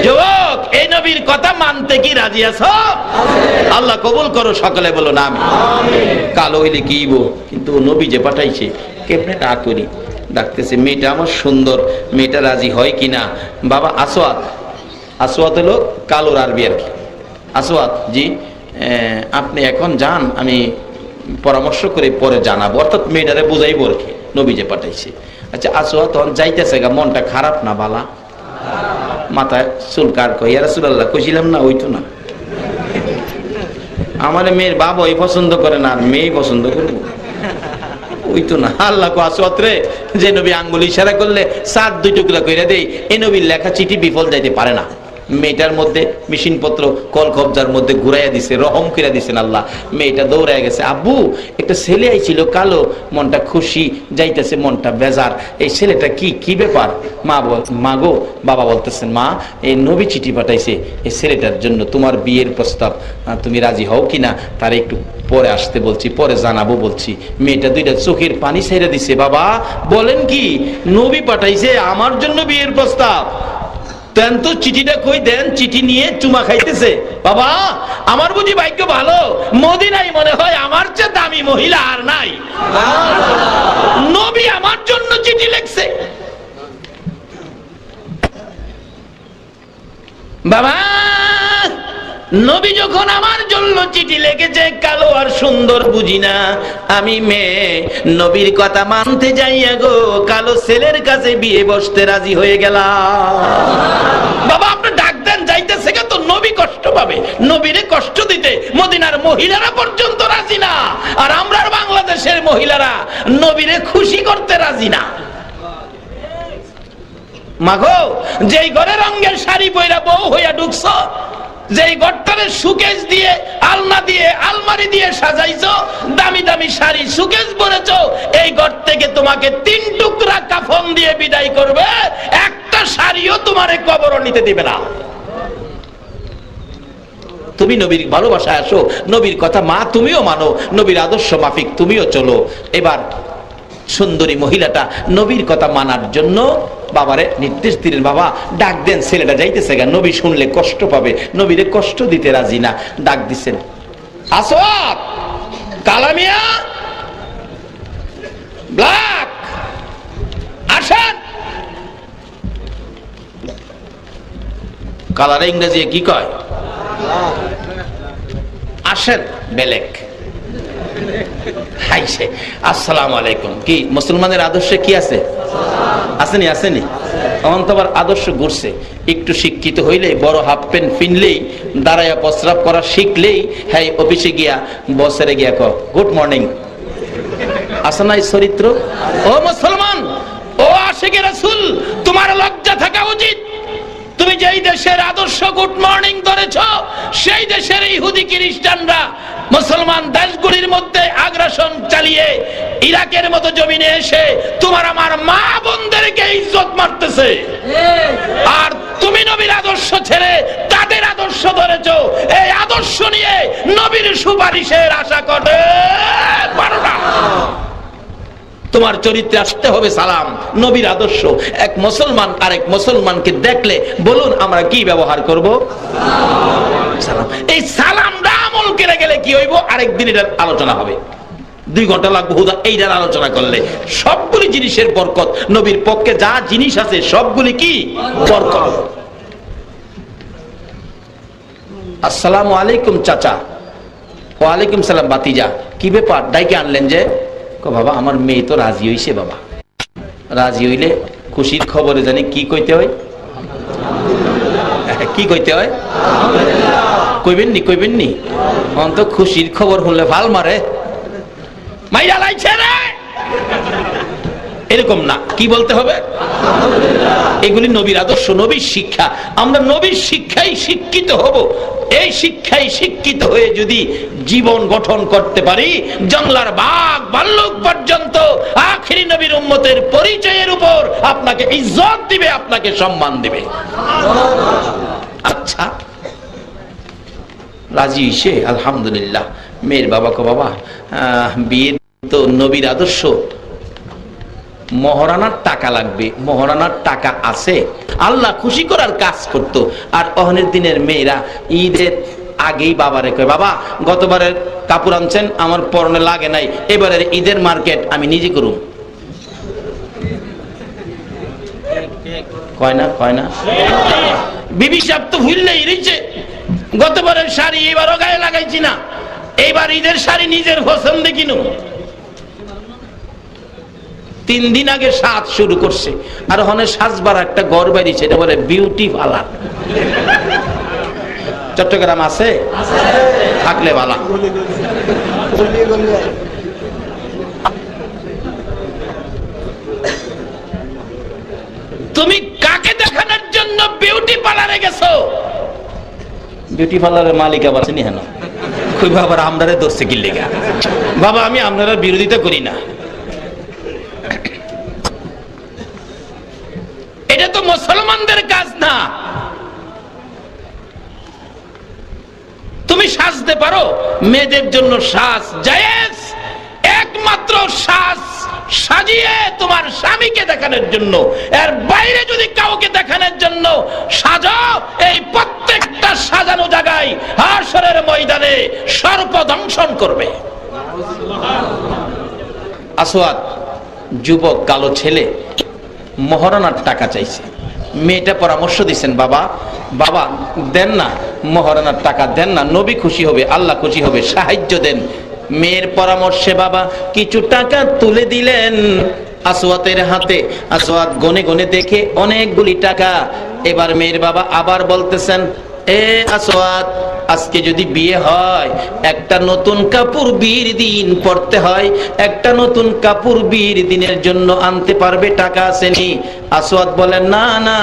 যুবক, এই নবীর কথা মানতে কি রাজি আছো? আল্লাহ কবুল করো, সকলে বলো না আমি। কালো হইলে কি কিন্তু নবী যে পাঠাইছে, কেমনে না করি। ডাকতেছে, মেয়েটা আমার সুন্দর, মেয়েটা রাজি হয় কিনা। বাবা আসওয়াত, আসওয়াত হলো কালোর আরবি আর কি। আসওয়াত জি, আপনি এখন যান, আমি পরামর্শ করে পরে জানাবো, অর্থাৎ মেয়েটারে বুঝাইবো আর কি, নবী যে পাঠাইছে। আচ্ছা আসওয়াত তখন যাইতেছে গা, মনটা খারাপ না বালা, মাথায় চুল কার, কই ইয়া রাসূলুল্লাহ, কইছিলাম না ওইতো না, আমার মেয়ের বাবা ওই পছন্দ করে না, আর মেয়ে পছন্দ করবো, ওই তো না। আল্লাহ কো আসওয়াত রে, যে নবী আঙ্গুল ইশারা করলে সাত দুই টুকরা কইরা দেই, এই নবীর লেখা চিঠি বিফল যাইতে পারে না। মেয়েটার মধ্যে মেশিন পত্র কল কবজার মধ্যে ঘুরাইয়া দিছে, রহম কইরা দিছেন আল্লাহ। মেয়েটা দৌড়ায় গেছে, আব্বু একটা ছেলে আইছিল কালো, মনটা খুশি, যাইতেছে মনটা বেজার, এই ছেলেটা কি ব্যাপার? মা গো, বাবা বলতেছেন, মা এই নবী চিঠি পাঠাইছে এই ছেলেটার জন্য, তোমার বিয়ের প্রস্তাব, তুমি রাজি হও কিনা, তার একটু পরে আসতে বলছি, পরে জানাবো বলছি। মেয়েটা দুইটা চোখের পানি ছেড়ে দিছে, বাবা বলেন কি, নবী পাঠাইছে আমার জন্য বিয়ের প্রস্তাব? দেন তো চিঠিটা, কই দেন। চিঠি নিয়ে চুমা খাইতেছে, বাবা আমার বুঝি ভাগ্য ভালো, মদিনায় মনে হয় আমার চেয়ে দামি মহিলা আর নাই, নবী আমার জন্য চিঠি লিখছে। বাবা নবী যখন আমার জন্য চিঠি লিখেছে, কালো আর সুন্দর বুঝি না, আমি মেয়ে নবীর কথা মানতে যাইয়া গো কালো ছেলের কাছে বিয়ে বসতে রাজি হয়ে গেলাম। বাবা আপনি ডাক দেন, যাইতেছে তো নবী কষ্ট পাবে, নবীরে কষ্ট দিতে মদিনার মহিলারা পর্যন্ত রাজি না, আর আমরা বাংলাদেশের মহিলারা নবীরে খুশি করতে রাজি না। মাগো, যেই ঘরে রঙের শাড়ি পইরা বউ হইয়া ঢুকছ, যেই ঘরটারে সুকেশ দিয়ে, আলনা দিয়ে, আলমারি দিয়ে সাজাইছো, দামি দামি শাড়ি সুকেশ পরেছো, এই ঘর থেকে তোমাকে 3 টুকরা কাফন দিয়ে বিদায় করবে, একটা শাড়িও তোমারে কবর নিতে দিবে না। তুমি নবীর ভালোবাসায় আসো, নবীর কথা মা তুমিও মানো, নবীর আদর্শ মাফিক তুমিও চলো। এবার সুন্দরী মহিলাটা নবীর কথা মানার জন্য বাবারে নির্দেশ দিলেন, বাবা ডাক দেন, ছেলেটা যাইতেছে গা, নবী শুনলে কষ্ট পাবে, নবীরে কষ্ট দিতে রাজি না। ডাক দিছেন, আসওয়াত, কালামিয়া, ব্ল্যাক, আসেন। কালারে ইংরেজি কি কয়? আসেন, বেলেক। হাইছে, আসসালামু আলাইকুম। কি মুসলমানের আদর্শে কি আছে? আসেনি, আসেনি। তখন তো আবার আদর্শ ঘুরছে, একটু শিক্ষিত হইলেই, বড় হাফ প্যান্ট পিনলেই, দাঁড়াইয়া প্রস্রাব করা শিখলেই, হ্যাঁ অফিসে গিয়া বসেরে গিয়া কো গুড মর্নিং। আসে নাই চরিত্র? ও মুসলমান, ও আশিকে রাসূল, তোমার লজ্জা থাকা উচিত। তুমি যেই দেশের আদর্শ গুড মর্নিং ধরেছ, সেই দেশের ইহুদি খ্রিস্টানরা মুসলমান দেশগুলির মধ্যে আগ্রাসন চালিয়ে ইরাকের মতো জমিনে এসে তোমার আমার মা বোনদেরকে ইজ্জত মারতেছে, আর তুমি নবীর আদর্শ ছেড়ে তাদের আদর্শ ধরেছ। এই আদর্শ নিয়ে নবীর সুপারিশের আশা করতে পারো না। তোমার চরিত্রে আসতে হবে সালাম, নবীর আদর্শ। এক মুসলমান আরেক মুসলমানকে দেখলে বলুন আমরা কি ব্যবহার করব? সালাম। এই সালামটা আমল করে গেলে কি হইব? আরেকদিন এটার আলোচনা হবে, 2 ঘন্টা লাগবে হুদা এইটার আলোচনা করলে। সবগুলি জিনিসের বরকত, নবীর পক্ষে যা জিনিস আছে সবগুলি কি বরকত। আসসালামু আলাইকুম চাচা। ওয়ালাইকুম সালাম বাতিজা। কি ব্যাপার, ডাইকে আনলেন যে? বাবা আমার মেয়ে তো রাজি হইছে। বাবা রাজি হইলে খুশির খবরে জানি কি কইতে হয়? কি কইতে হয়? কইবেননি, কইবেননি? অন্ত খুশির খবর হলে ভাল মারে, মাইরা লাইছে রে, এরকম না। কি বলতে হবে? এগুলি নবীর আদর্শ, নবীর শিক্ষা। আমরা নবীর শিক্ষায় শিক্ষিত হব। এই শিক্ষায় শিক্ষিত হয়ে যদি জীবন গঠন করতে পারি, জঙ্গলার বাঘ ভাল্লুক পর্যন্ত আখিরি নবীর উম্মতের পরিচয়ের উপর আপনাকে ইজ্জত দিবে, আপনাকে সম্মান দিবে। আচ্ছা, রাজি হইছে? আলহামদুলিল্লাহ। মেয়ের বাবাকে, বাবা বিয়ে তো নবীর আদর্শ, মহারানার টাকা লাগবে, মহারানার টাকা আছে? আল্লাহ খুশি করার কাজ করত। আর অহনের দিনের মেয়েরা ঈদের আগেই বাবারে কয়, বাবা গতবারের কাপড় আনছেন, আমার পরনে লাগে নাই, এবারের ঈদের মার্কেট আমি নিজে করুম। কয় না? কয় না? বিবি সাহেব তো ভুললেই রয়েছে, গতবারের শাড়ি এবারও গায়ে লাগাইছি না, এইবার ঈদের শাড়ি নিজের পছন্দে কিনুম। 3 দিন আগে সাজ শুরু করছে, আর ওখানে সাজবার একটা ঘর বাড়ি, সেটা বলে বিউটি পার্লার। চট্টগ্রাম আছে? থাকলে ভালো। তুমি কাকে দেখানোর জন্য বিউটি পার্লারে গেছো? বিউটি পার্লারের মালিক আবার চিনি হেন, কই বাবা আমরারে দোষে কি লেগা? বাবা আমি আপনারা বিরোধিতা করি না, এটা তো মুসলমানদের কাজ না। তুমি সাজতে পারো, মেয়েদের জন্য সাজ জায়েজ, একমাত্র সাজ সাজিয়ে তোমার স্বামীকে দেখানোর জন্য, এর বাইরে যদি কাউকে দেখানোর জন্য সাজাও, এই প্রত্যেকটা সাজানো জায়গায় হাশরের ময়দানে সর্প দংশন করবে। আসওয়াদ যুবক কালো ছেলে মহারানার টাকা চাইছে, মেয়েটা পরামর্শ দিচ্ছেন, বাবা বাবা দেন না, মহারানার টাকা দেন না, নবী খুশি হবে, আল্লাহ খুশি হবে, সাহায্য দেন। মেয়ের পরামর্শে বাবা কিছু টাকা তুলে দিলেন আসওয়াতের হাতে। আসওয়াত গনে গনে দেখে অনেকগুলি টাকা। এবার মেয়ের বাবা আবার বলতেছেন, এ আসওয়াত, আজকে যদি বিয়ে হয়, একটা নতুন কাপড় বিয়ের দিন পরতে হয়, একটা নতুন কাপড় বিয়ের দিনের জন্য আনতে পারবে? টাকা আসেনি? আসওয়াত বলেন, না না,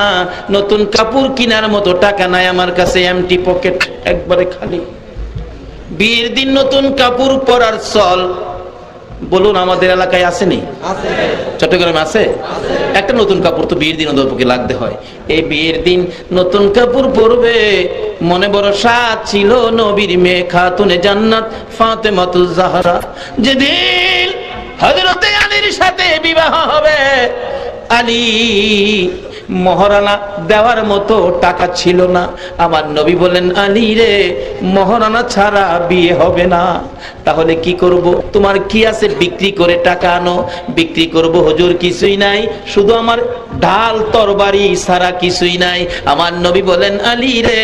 নতুন কাপড় কেনার মতো টাকা নাই আমার কাছে, এমটি পকেট, একবারে খালি। বিয়ের দিন নতুন কাপড় পরার চল, বলুন আমাদের এলাকায় আসেনি? চট্টগ্রামে আছে? একটা নতুন কাপড় তো বিয়ের দিন ওদের পক্ষে লাগতে হয়। এই বিয়ের দিন নতুন কাপড় পরবে, মনে বড় সাদ ছিল নবীর মেয়ে খাতুনে জান্নাত ফাতেমাতুল জাহরা। যেদিন হযরতে আলীর সাথে বিবাহ হবে, আলী মহারানা দেওয়ার মতো টাকা ছিল না। আমার নবী বলেন, আলী রে, মহারানা ছাড়া বিয়ে হবে না। তাহলে কি করব? তোমার কি আছে? বিক্রি করে টাকা আনো। বিক্রি করব হুজুর, কিছুই নাই, শুধু আমার ঢাল তরবারি ছাড়া কিছুই নাই। আমার নবী বলেন, আলী রে,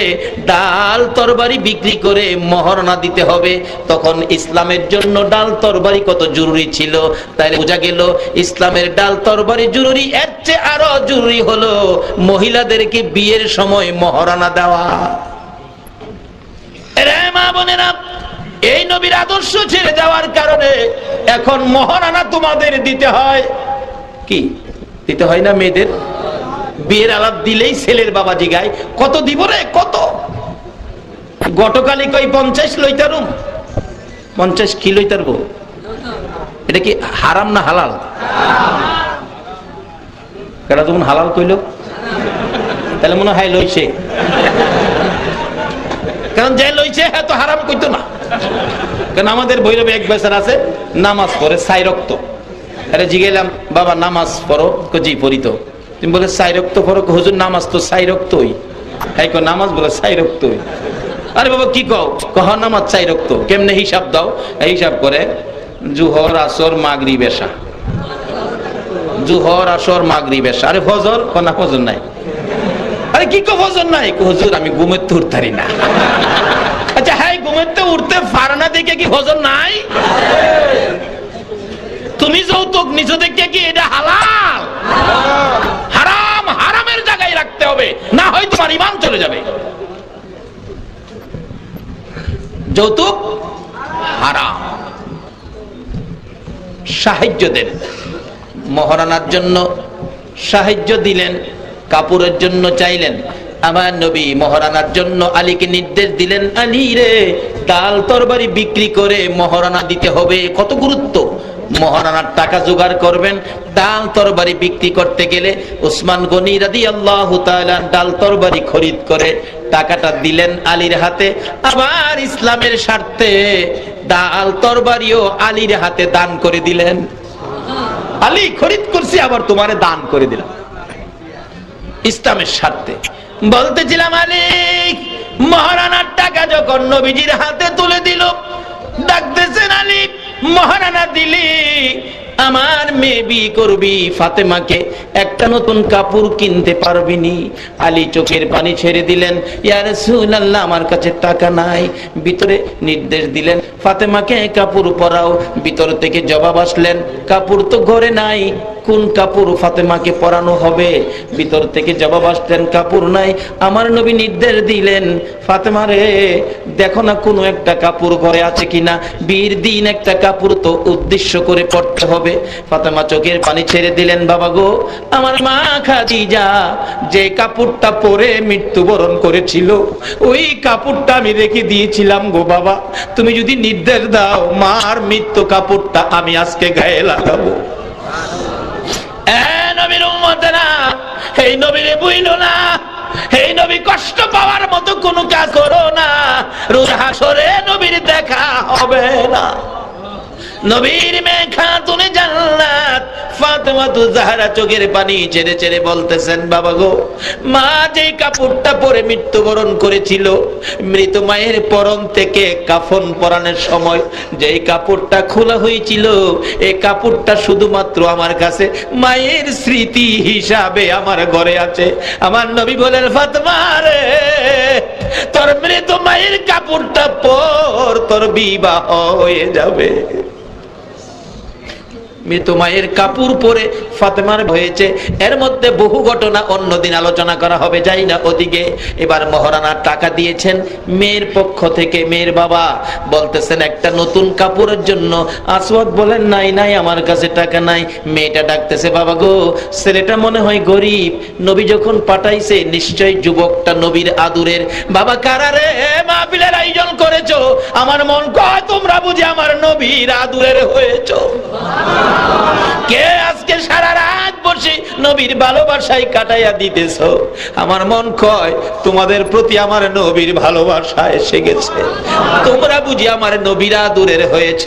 ডাল তরবারি বিক্রি করে মহারানা দিতে হবে। তখন ইসলামের জন্য ডাল তরবারি কত জরুরি ছিল। তাইলে বোঝা গেল ইসলামের ডাল তরবারি জরুরি, এর চেয়ে আরো জরুরি হলো মহিলাদেরকে বিয়ের সময় মহারানা দেওয়া। রে মা বোনেরা, এই নবীর আদর্শ ছেড়ে যাওয়ার কারণে এখন মহারানা তোমাদের দিতে হয়। কি দিতে হয় না? মেয়েদের বিয়ের আলাপ দিলেই ছেলের বাবা জিগায়, কত দিব রে? কত? গতকালই কই 50 লইতারুম। 50 কি লইতারবো? এটা কি হারাম না হালাল? কেটা যখন হালাল কইল তাহলে মনে হয় লইছে, কারণ যে লইছে হ্যাঁ তো হারাম কইতো না। কারণ আমাদের ভৈরবে এক বেচার আছে, নামাজ পড়ে 6 রক্ত। আরে জিগাইলাম, বাবা নামাজ পড়ো? জি পড়ি তো। তুমি বলে 6 রক্ত পড়ো? হুজুর নামাজ তো 6 রক্তই। হ্যাঁ কো নামাজ বলে 6 রক্তই। আরে বাবা কি কও? কহ নামাজ 4 রক্ত। কেমনে হিসাব দাও? হিসাব করে জুহর আসর মাগরিব এশা, জুহর আসর মাগরিব এশা। আরে ফজর? না ফজর নাই। আরে কি কো ফজর নাই? হুজুর আমি ঘুমের তো উঠতারি না। আচ্ছা হ্যাঁ, ঘুমের তো উঠতে পারে না দেখে কি ফজর নাই? তুমি যৌতুক নিছো দেখে কি এটা হালাল? হারাম হারামের জায়গায় রাখতে হবে, না হয় তোমার ঈমান চলে যাবে। যৌতুক হারাম। সাহায্য দেন, মহারানার জন্য সাহায্য দিলেন, কাপড়ের জন্য চাইলেন। আমার নবী মহারানার জন্য আলীকে নির্দেশ দিলেন, আলী রে, ডাল তরবারি বিক্রি করে মহারানা দিতে হবে। কত গুরুত্ব! মহারানার টাকা জোগাড় করবেন, ডাল তরবারি বিক্রি করতে গেলে ওসমান গনি রাদিয়াল্লাহু তাআলা ডাল তরবারি খরিদ করে টাকাটা দিলেন আলীর হাতে। আবার ইসলামের স্বার্থে ডাল তরবারিও আলীর হাতে দান করে দিলেন। আলী খরিদ করছি, আবার তোমারে দান করে দিলাম ইসলামের স্বার্থে। বলতেছিলাম, আলী মহারানার টাকা যখন নবীজির হাতে তুলে দিল, ডাকতেছেন, আলী মহারানা দিলি আমার মেয়ে বিয়ে করবি, ফাতেমাকে একটা নতুন কাপড় কিনতে পারবি নি? আলী চোখের পানি ছেড়ে দিলেন, ইয়া রাসূলুল্লাহ আমার কাছে টাকা নাই। ভিতরে নির্দেশ দিলেন, ফাতেমাকে কাপড় পরাও। ভিতর থেকে জবাব আসলেন, কাপড় তো ঘরে নাই, কোন কাপড় ফাতেমাকে পরানো হবে? ভিতর থেকে জবাব আসলেন, কাপড় নাই। আমার নবী নির্দেশ দিলেন, ফাতেমা রে, দেখো না কোনো একটা কাপড় ঘরে আছে কিনা, বিয়ের দিন একটা কাপড় তো উদ্দেশ্য করে পড়তে হবে। ফাতেমা চোখের পানি ছেড়ে দিলেন, বাবা গো, আমার মা খাদিজা যে কাপড়টা পরে মৃত্যুবরণ করেছিল, ওই কাপড়টা আমি রেখে দিয়েছিলাম গো বাবা, তুমি যদি নির্দেশ দাও মার মৃত্যু কাপড়টা আমি আজকে গায়ে লাগাবো। নবীর উম্মতেরা, এই নবীরে বুঝলো না, এই নবী কষ্ট পাওয়ার মতো কোনো কাজ করো না, রোজ হাসরে নবীর দেখা হবে না। নবীর মেয়ে খাতুনে জান্নাত ফাতেমা জাহরা চোখের পানি ছেড়ে ছেড়ে বলতেছেন, বাবা গো, মা যে কাপড়টা পরে মৃত্যুবরণ করেছিল, মৃত মায়ের পরন থেকে কাফন পরানোর সময় যে কাপড়টা খোলা হয়েছিল, এই কাপড়টা শুধুমাত্র আমার কাছে মায়ের স্মৃতি হিসাবে আমার ঘরে আছে। আমার নবী বলেন, ফাতেমা রে, তোর মৃত মায়ের কাপড়টা পর, তোর বিবাহ হয়ে যাবে। মৃত মায়ের কাপড় পরে ফাতেমার হয়েছে। এর মধ্যে বহু ঘটনা অন্যদিন আলোচনা করা হবে, যাই না ওদিকে। এবার মহারানার টাকা দিয়েছেন মেয়ের পক্ষ থেকে। মেয়ের বাবা বলতেছেন একটা নতুন কাপড়ের জন্য। আসওয়াদ বলেন, নাই নাই, আমার কাছে টাকা নাই। মেয়েটা ডাকতেছে, বাবা গো, ছেলেটা মনে হয় গরিব, নবী যখন পাঠাইছে নিশ্চয় যুবকটা নবীর আদুরের। বাবা কারারে মাহফিলের আয়োজন করেছো, আমার মন কয় তোমরা বুঝি আমার নবীর আদুরের হয়েছো। কে আজকে সারা রাত বসে নবীর ভালোবাসায় কাটাইয়া দিতেছ? আমার মন কয় তোমাদের প্রতি আমার নবীর ভালোবাসা এসে গেছে, তোমরা বুঝি আমার নবীর আদুরের হয়েছ।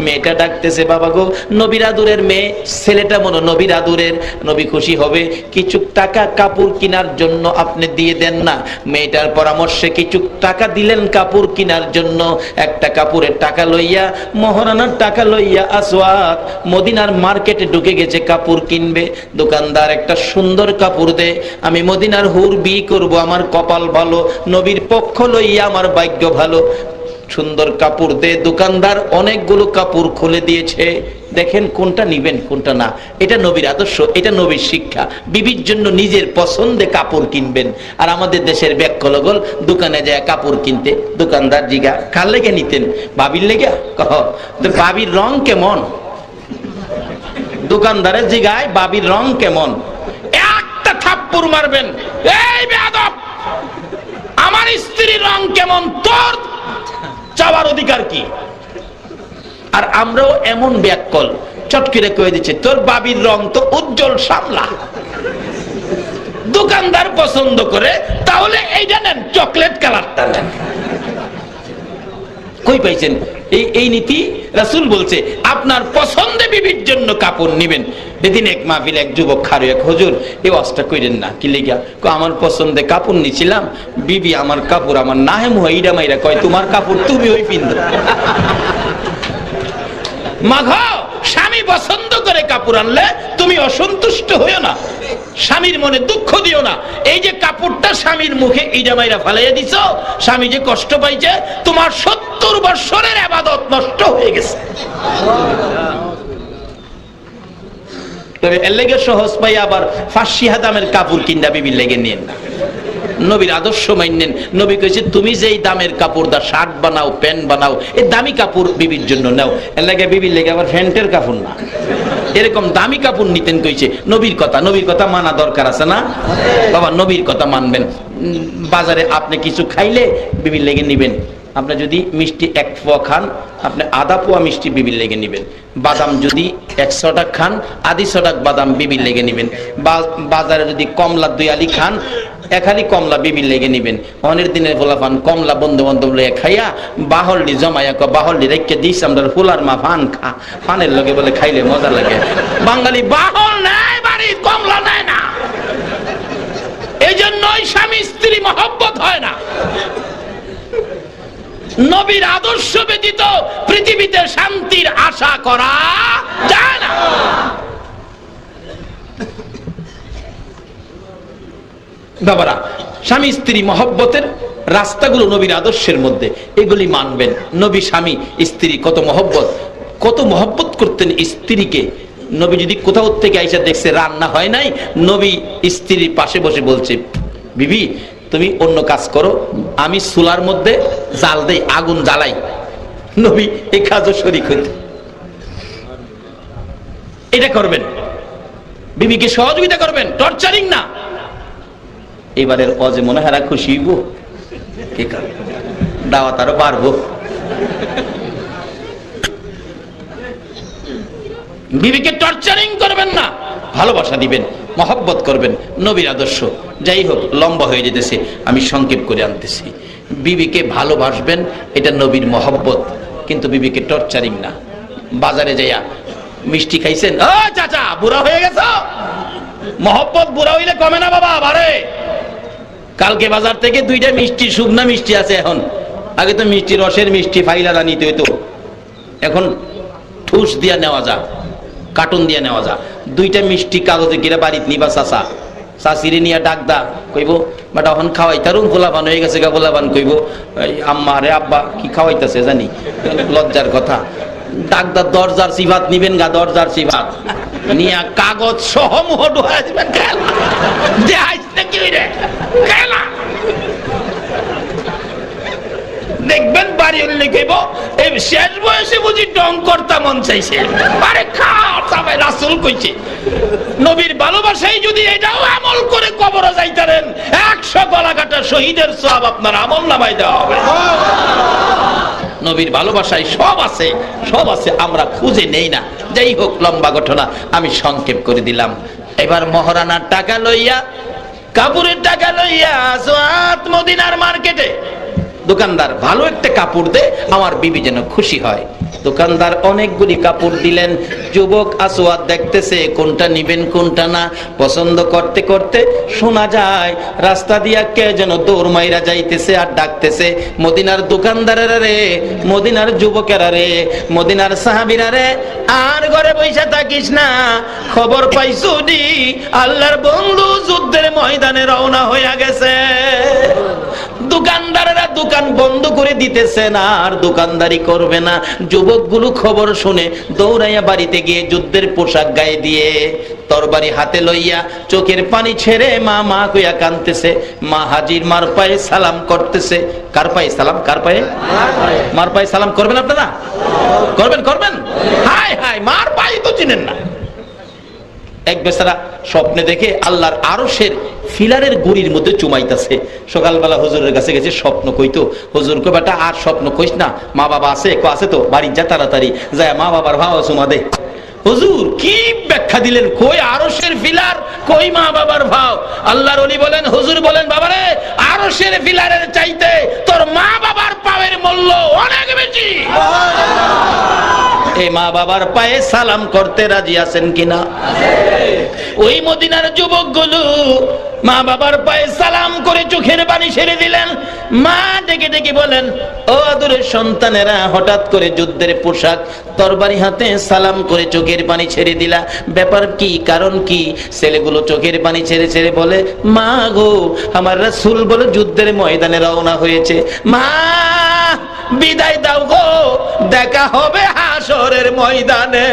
মেয়েটা ডাকতেছে, বাবা গো, নবীর আদুরের মেয়ে, ছেলেটা মনে নবীর আদুরের, নবী খুশি হবে। কিছু টাকা কাপড় কেনার জন্য আপনি দিয়ে দেন না। মেয়েটার পরামর্শে কিছু টাকা দিলেন কাপড় কেনার জন্য। একটা কাপড়ের টাকা লইয়া, মহারানার টাকা লইয়া আসওয়াদ মদিনার মার্কেটে ঢুকে গেছে কাপড় কিনবে। দোকানদার একটা সুন্দর কাপড় দে, আমি মদিনার হুর বিয়ে করব, আমার কপাল ভালো, নবীর পক্ষ লইয়া আমার ভাগ্য ভালো। সুন্দর কাপড় দে। দোকানদার অনেকগুলো কাপড় খুলে দিয়েছে, দেখেন কোনটা নিবেন কোনটা না। এটা নবীর আদর্শ, এটা নবীর শিক্ষা। বিবির জন্য নিজের পছন্দে কাপড় কিনবেন। আর আমাদের দেশের ব্যাকলগল দোকানে যায় কাপড় কিনতে, দোকানদার জিগা কার লেগে নিতেন? বাবির লেগে? তো বাবির রং কেমন? দোকানদারের জিগায় বাবির রং কেমন? একটা থাপ্পড় মারবেন, এই বেয়াদব, আমার স্ত্রীর রং কেমন, তোর চাওয়ার অধিকার কি? আর আমরাও এমন ব্যাককল, চটকিরে কয়ে দিচ্ছে, তোর বাবির রং তো উজ্জ্বল শ্যামলা। দোকানদার পছন্দ করে, তাহলে এইটা নেন, চকলেট কালারটা নেন। কই পাইছেন এই নীতি? রাসূল বলছে আপনার পছন্দে বিবির জন্য কাপড় নিবেন। সেদিন এক মাহফিল এক যুবক খারু, এক হুজুর, এই ওয়াজটা কইরেন না, কি লিগা? আমার পছন্দে কাপড় নিছিলাম, বিবি আমার কাপড় আমার নাহেম হইরা মাইরা কয় তোমার কাপড় তুমি ওই পিন্দ। মাঘ স্বামী পছন্দ করে কাপড় আনলে তুমি অসন্তুষ্ট হইও না, স্বামীর মনে দুঃখ দিও না। এই যে কাপড়টা স্বামীর মুখে ইডা মাইরা ফালাইয়া দিছ, স্বামী যে কষ্ট পাইছে, তোমার 70 বছরের ইবাদত নষ্ট হয়ে গেছে। তবে এর লেগে সহজ পাই আবার 500 দামের কাপড় কিনা বিবির লেগে নিয়েন না। নবীর আদর্শ মানেন। নবী কইছে তুমি যেই দামের কাপড় দা, শার্ট বানাও, প্যান্ট বানাও, এই দামি কাপড় বিবির জন্য নাও। এর লাগে বিবির লেগে আবার ফ্যান্টের কাপড় না, এরকম দামি কাপড় নিতেন কইছে। নবীর কথা মানা দরকার আছে না বাবা? নবীর কথা মানবেন। বাজারে আপনি কিছু খাইলে বিবির লেগে নিবেন। আপনি যদি মিষ্টি 1 পোয়া খান, আপনি আধা পোয়া মিষ্টি বিবির লেগে নিবেন। বাদাম যদি 100 টাকা খান, আধি 100 টাকা বাদাম বিবির লেগে নিবেন। বাজারে যদি কমলা 2 আলি খান, 1 আলি কমলা বিবির লেগে নিবেন। অনেক দিনের ফোলাফান কমলা বন্ধু বান্ধব লয়ে খাইয়া বাহল্লি জমাইয়া বাহল্লি রেখে দিস আমরা ফুলার মা ফান খা, ফানের লগে বলে খাইলে মজা লাগে। বাঙালি বাহল নেয় বাড়ি, কমলা নেয় না। এই জন্যই স্বামী স্ত্রী মহব্বত হয় না। নবীর আদর্শ ব্যতীত পৃথিবীতে শান্তির আশা করা যায় না। বাবারা, স্বামী স্ত্রী মহব্বতের রাস্তাগুলো নবীর আদর্শের মধ্যে, এগুলি মানবেন। নবী স্বামী স্ত্রী কত মহব্বত করতেন স্ত্রীকে। নবী যদি কোথাও থেকে আইসা দেখছে রান্না হয় নাই, নবী স্ত্রীর পাশে বসে বলছে, বিবি তুমি অন্য কাজ করো, আমি চুলার মধ্যে জাল দেই, আগুন জ্বালাই। নবী এই কাজও শরীক হইতেন। এটা করবেন, বিবিকে সহযোগিতা করবেন, টর্চারিং না। এবারের অজে মনে হারা খুশি হইব, দাওয়াত আরো বাড়বো। বিবিকে টর্চারিং করবেন না, ভালোবাসা দিবেন, মহব্বত করবেন, নবীর আদর্শ। যাই হোক, লম্বা হয়ে যেতেছে, আমি সংক্ষেপ করে আনতেছি। বিবিকে ভালোবাসবেন, এটা নবীর মহব্বত, কিন্তু বিবিকে টর্চারিং না। বাজারে যাইয়া মিষ্টি খাইছেন, ও চাচা বুড়া হয়ে গেছ, মহব্বত বুড়া হইলে কমে না বাবা, বাড়ে। কালকে বাজার থেকে 2টা মিষ্টি, শুকনা মিষ্টি আছে এখন। আগে তো মিষ্টি রসের মিষ্টি ফাইলারা নিতে হইতো, এখন ঠুস দিয়া নেওয়া যা, কার্টুন দিয়া নেওয়া যা। 2টা মিষ্টি কাগজে গিরা বাড়িতে নিবা চাচা, চাচিরে নিয়ে ডাক দা, কইব বাটা এখন খাওয়াই তারুন ফোলাবান হয়ে গেছে গা। ফোলাবান কইব আম্মা রে আব্বা কি খাওয়াইতেছে জানি, লজ্জার কথা। ডাক দা, দরজার সিভাত নিবেন গা, দরজার সিভাত নিয়া কাগজ সহ মুহ ঢুকাই দিবেন। দেখবেন বাড়ি উল্লে কইব এই শেষ বয়সে বুঝি ডং করতা মন চাইছে। আরে খাও সবাই, রাসূল কইছে। নবীর ভালোবাসায় যদি এটাও আমল করে কবরে যাইতারেন, 100 গলা কাটা শহীদের সওয়াব আপনার আমল নামায় দেওয়া হবে। নবীর ভালোবাসায় সব আছে, সব আছে, আমরা খুঁজে নেই না। যাই হোক, লম্বা ঘটনা আমি সংক্ষেপ করে দিলাম। এবার মহারানার টাকা লইয়া, কাপড়ের টাকা লইয়া আসওয়াত মদিনার মার্কেটে। দোকানদার ভালো একটা কাপড় দে, আমার বিবি যেন খুশি হয়। দোকানদার অনেকগুলি কাপড় দিলেন। যুবক আসওয়াদ দেখতেছে কোনটা নিবেন কোনটা না, পছন্দ করতে করতে শোনা যায় রাস্তা দিয়া কে যেন দৌড় মাইরা যাইতেছে আর ডাকতেছে, মদিনার দোকানদারেরা রে, মদিনার যুবকেরা রে, মদিনার সাহাবীরা রে, আর ঘরে বইসা থাকিস না, খবর পাইছো দি আল্লাহর বন্ধু যুদ্ধের ময়দানে রওনা হইয়া গেছে। দোকানদারেরা দোকান বন্ধ করে দিতেছে না, আর দোকানদারি করবে না। যুবকগুলো খবর শুনে দৌড়াইয়া বাড়িতে গিয়ে যুদ্ধের পোশাক গায়ে দিয়ে, তরবারি হাতে লইয়া, চোখের পানি ছেড়ে মা মা কইয়া কাঁদতেছে। মা হাজির মার পায়ে সালাম করতেছে। কার পায়ে সালাম? কার পায়ে? মার পায়ে সালাম করবেন আপনারা? করবেন করবেন? হায় হায়, মার পায়ে তো চিনেন না। এক বেচারা স্বপ্নে দেখে আল্লাহর আরশের ফিলারের গুড়ির মধ্যে চুমাইতেছে। সকালবেলা হুজুরের কাছে গেছে, স্বপ্ন কইতো। হুজুর কই বেটা আর স্বপ্ন কইস না, মা বাবা আছে? আছে তো, বাড়ি যা তাড়াতাড়ি যায় মা বাবার ভাও চুমা দে। হুজুর কি ব্যাখ্যা দিলেন, কই আরশের ফিলার, কই মা বাবার ভাও? আল্লাহর ওলি বলেন, হুজুর বলেন, বাবারে আরশের ফিলারের চাইতে তোর মা বাবার পায়ের মূল্য অনেক বেশি। এই মা বাবার পায়ে সালাম করতে রাজি আছেন কিনা? ওই মদিনার যুবকগুলো মা বাবার পায়ে সালাম করে চোখের পানি ছেড়ে দিলেন। মা ডেকে ডেকে বলেন, ও আদরের সন্তানেরা, হঠাৎ করে যুদ্ধের পোশাক, তরবারি হাতে সালাম করে চোখের পানি ছেড়ে দিলা, ব্যাপার কি, কারণ কি? ছেলেগুলো চোখের পানি ছেড়ে ছেড়ে বলে, মা গো, আমার রাসূল বলে যুদ্ধের ময়দানে রওনা হয়েছে। মা বিদায় দাও গো, দেখা হবে হাসরের ময়দানে।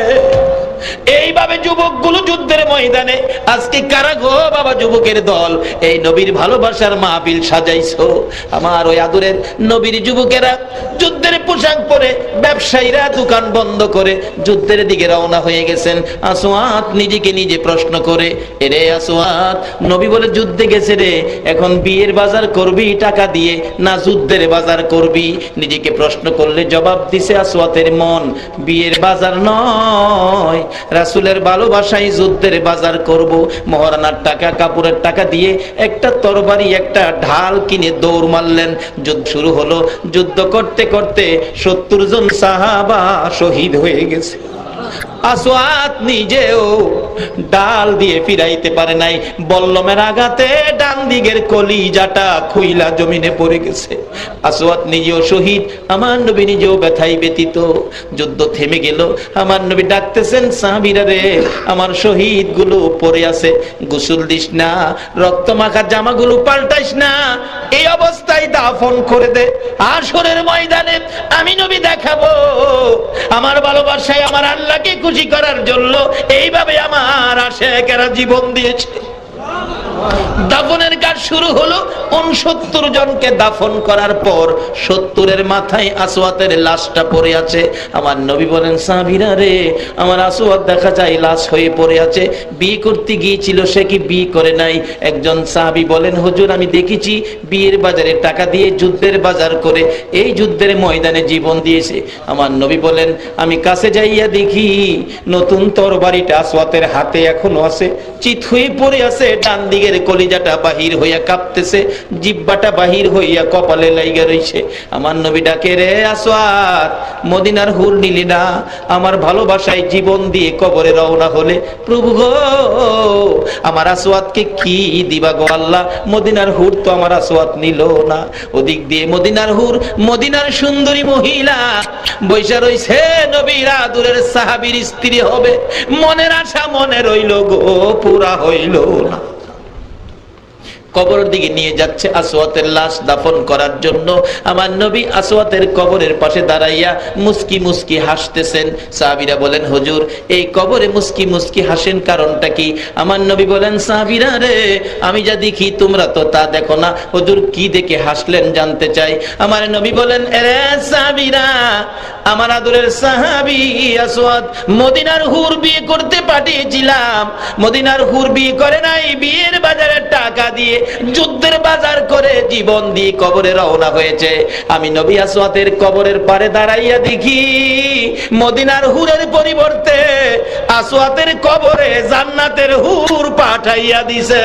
এইভাবে যুবকগুলো যুদ্ধের ময়দানে ময়দানে আজকে কারা গো বাবা যুবকের দল এই নবীর ভালোবাসার মাহফিল সাজাইছো? আমার ওই আদরের নবীর যুবকেরা যুদ্ধের পোশাক পরে ব্যবসায়ীরা দোকান বন্ধ করে যুদ্ধের দিকে রওনা হয়ে গেছেন। আসওয়াদ নিজেকে নিজে প্রশ্ন করে, এরে আসওয়াদ, নবী বলে যুদ্ধে গেছে রে, এখন বিয়ের বাজার করবি টাকা দিয়ে না যুদ্ধের বাজার করবি? নিজেকে প্রশ্ন করলে জবাব দিছে আসওয়াদের মন, বিয়ের বাজার নয়, রাসূলের ভালোবাসায় যুদ্ধের বাজার করব। মহারানার টাকা কাপড়ের টাকা দিয়ে একটা তরবারি একটা ঢাল কিনে দৌড় মারলেন। যুদ্ধ শুরু হলো। যুদ্ধ করতে করতে 70 জন সাহাবা শহীদ হয়ে গেছে। আসওয়াদ নিজেও ডাল দিয়ে ফিরাইতে পারে নাই, বল্লমের আঘাতে ডান দিকের কলিজাটা খুইলা জমিনে পড়ে গেছে। আসওয়াদ নিজেও শহীদ, আমার নবী নিজেও ব্যথায় ব্যতীত। যুদ্ধ থেমে গেল। আমার নবী ডাকতেছেন, সাহাবীরা রে, আমার শহীদ গুলো পড়ে আছে, গোসল দিস না, রক্ত মাখা জামাগুলো পাল্টাইস না, এই অবস্থায় দাফন করে দে। আসরের ময়দানে আমি নবী দেখাবো আমার ভালোবাসায় আমার আল্লাহকে খুশি করার জন্য এইভাবে আমার আশিকেরা জীবন দিয়েছে। দাফনের কাজ শুরু হলো। 69 জনকে দাফন করার পর 70-এর মাথায় আসওয়াদের লাশটা পড়ে আছে। আমার নবী বলেন, সাহাবীরা রে, আমার আসওয়াদ দেখা যায় লাশ হয়ে পড়ে আছে, বিয়ে করতে গিয়েছিল, সে কি বিয়ে করে নাই? একজন সাহাবী বলেন, হুজুর আমি দেখেছি বিয়ের বাজারে টাকা দিয়ে যুদ্ধের বাজার করে এই যুদ্ধের ময়দানে জীবন দিয়েছে। আমার নবী বলেন, আমি কাছে যাইয়া দেখি নতুন তরবারিটা আসওয়াদের হাতে এখনো আছে, চিত হয়ে পড়ে আছে, ডান দিকের কলিজাটা বাহির হইয়া কাঁপতেছে, জিহ্বাটা বাহির হইয়া কপালে লাইগা রইছে। আমার নবী ডাকে, রে আসওয়াদ, মদিনার হুর নিলি না? আমার ভালোবাসায় জীবন দিয়ে কবরে রওনা হলে, প্রভু গো আমার আসওয়াদকে কি দিবা গো আল্লাহ? মদিনার হুর তো আমার আসওয়াদ নিল না। ওদিক দিয়ে মদিনার হুর, মদিনার সুন্দরী মহিলা বৈশা রইছে, নবীর আদরের সাহাবীর স্ত্রী হবে। মনের আশা মনে রইল গো, পুরা হইল না। কবরের দিকে নিয়ে যাচ্ছে আসওয়াদের লাশ দাফন করার জন্য। আমার নবী আসওয়াদের কবরের পাশে দাঁড়াইয়া মুস্কি মুস্কি হাসতেছেন। সাহাবীরা বলেন, হুজুর এই কবরে মুস্কি মুস্কি হাসেন কারণটা কি? আমার নবী বলেন, সাহাবীরা রে, আমি যা দেখি তোমরা তো তা দেখো না, হুজুর কি দেখে হাসলেন জানতে চাই। আমার নবী বলেন, এরে সাহাবীরা, আমার আদরের সাহাবী আসওয়াদ মদিনার হুর বিয়ে করতে পাঠিয়েছিলাম, মদিনার হুর বিয়ে করে নাই, বিয়ের বাজারে টাকা দিয়ে যুদ্ধের বাজার করে জীবন দিয়ে কবরে রওনা হয়েছে। আমি নবী আসওয়াদের কবরের পারে দাঁড়াইয়া দেখি মদিনার হুরের পরিবর্তে আসওয়াদের কবরে জান্নাতের হুর পাঠাইয়া দিছে।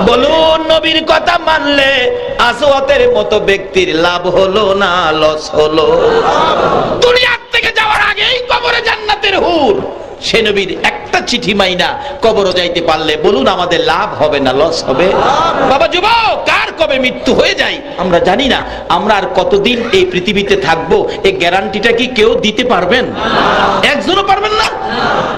বলুন, নবীর কথা মানলে আসওয়াদের মতো ব্যক্তির লাভ হলো না লস হলো? দুনিয়ার থেকে যাওয়ার আগেই কবরে জান্নাতের হুর। সে নবীর একটা চিঠি মাইনা কবরে যাইতে পারলে বলুন আমাদের লাভ হবে না লস হবে? বাবা যুবক, কার কবে মৃত্যু হয়ে যায় আমরা জানি না। আমরা আর কতদিন এই পৃথিবীতে থাকবো এই গ্যারান্টিটা কি কেউ দিতে পারবেন? একজনও পারবেন না।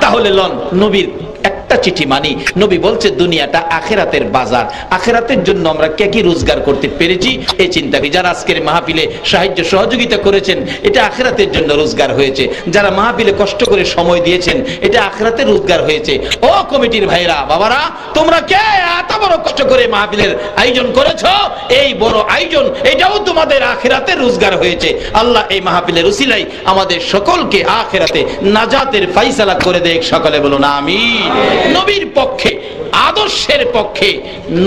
তাহলে লন নবীর একটা চিঠি মানি। নবী বলছে দুনিয়াটা আখিরাতের বাজার, আখিরাতের জন্য আমরা কে কি রোজগার করতে পেরেছি এই চিন্তা করি। যারা আজকের মাহফিলে সাহায্য সহযোগিতা করেছেন এটা আখিরাতের জন্য রোজগার হয়েছে, যারা মাহফিলে কষ্ট করে সময় দিয়েছেন এটা আখিরাতের রোজগার হয়েছে। ও কমিটির ভাইরা বাবারা, তোমরা কে এত বড় কষ্ট করে মাহফিলের আয়োজন করেছো, এই বড় আয়োজন এটাও তোমাদের আখিরাতের রোজগার হয়েছে। আল্লাহ এই মাহফিলের উসিলাই আমাদের সকলকে আখিরাতে নাজাতের ফায়সালা করে দেখ। সকলে বলুন আমিন। নবীর পক্ষে, আদর্শের পক্ষে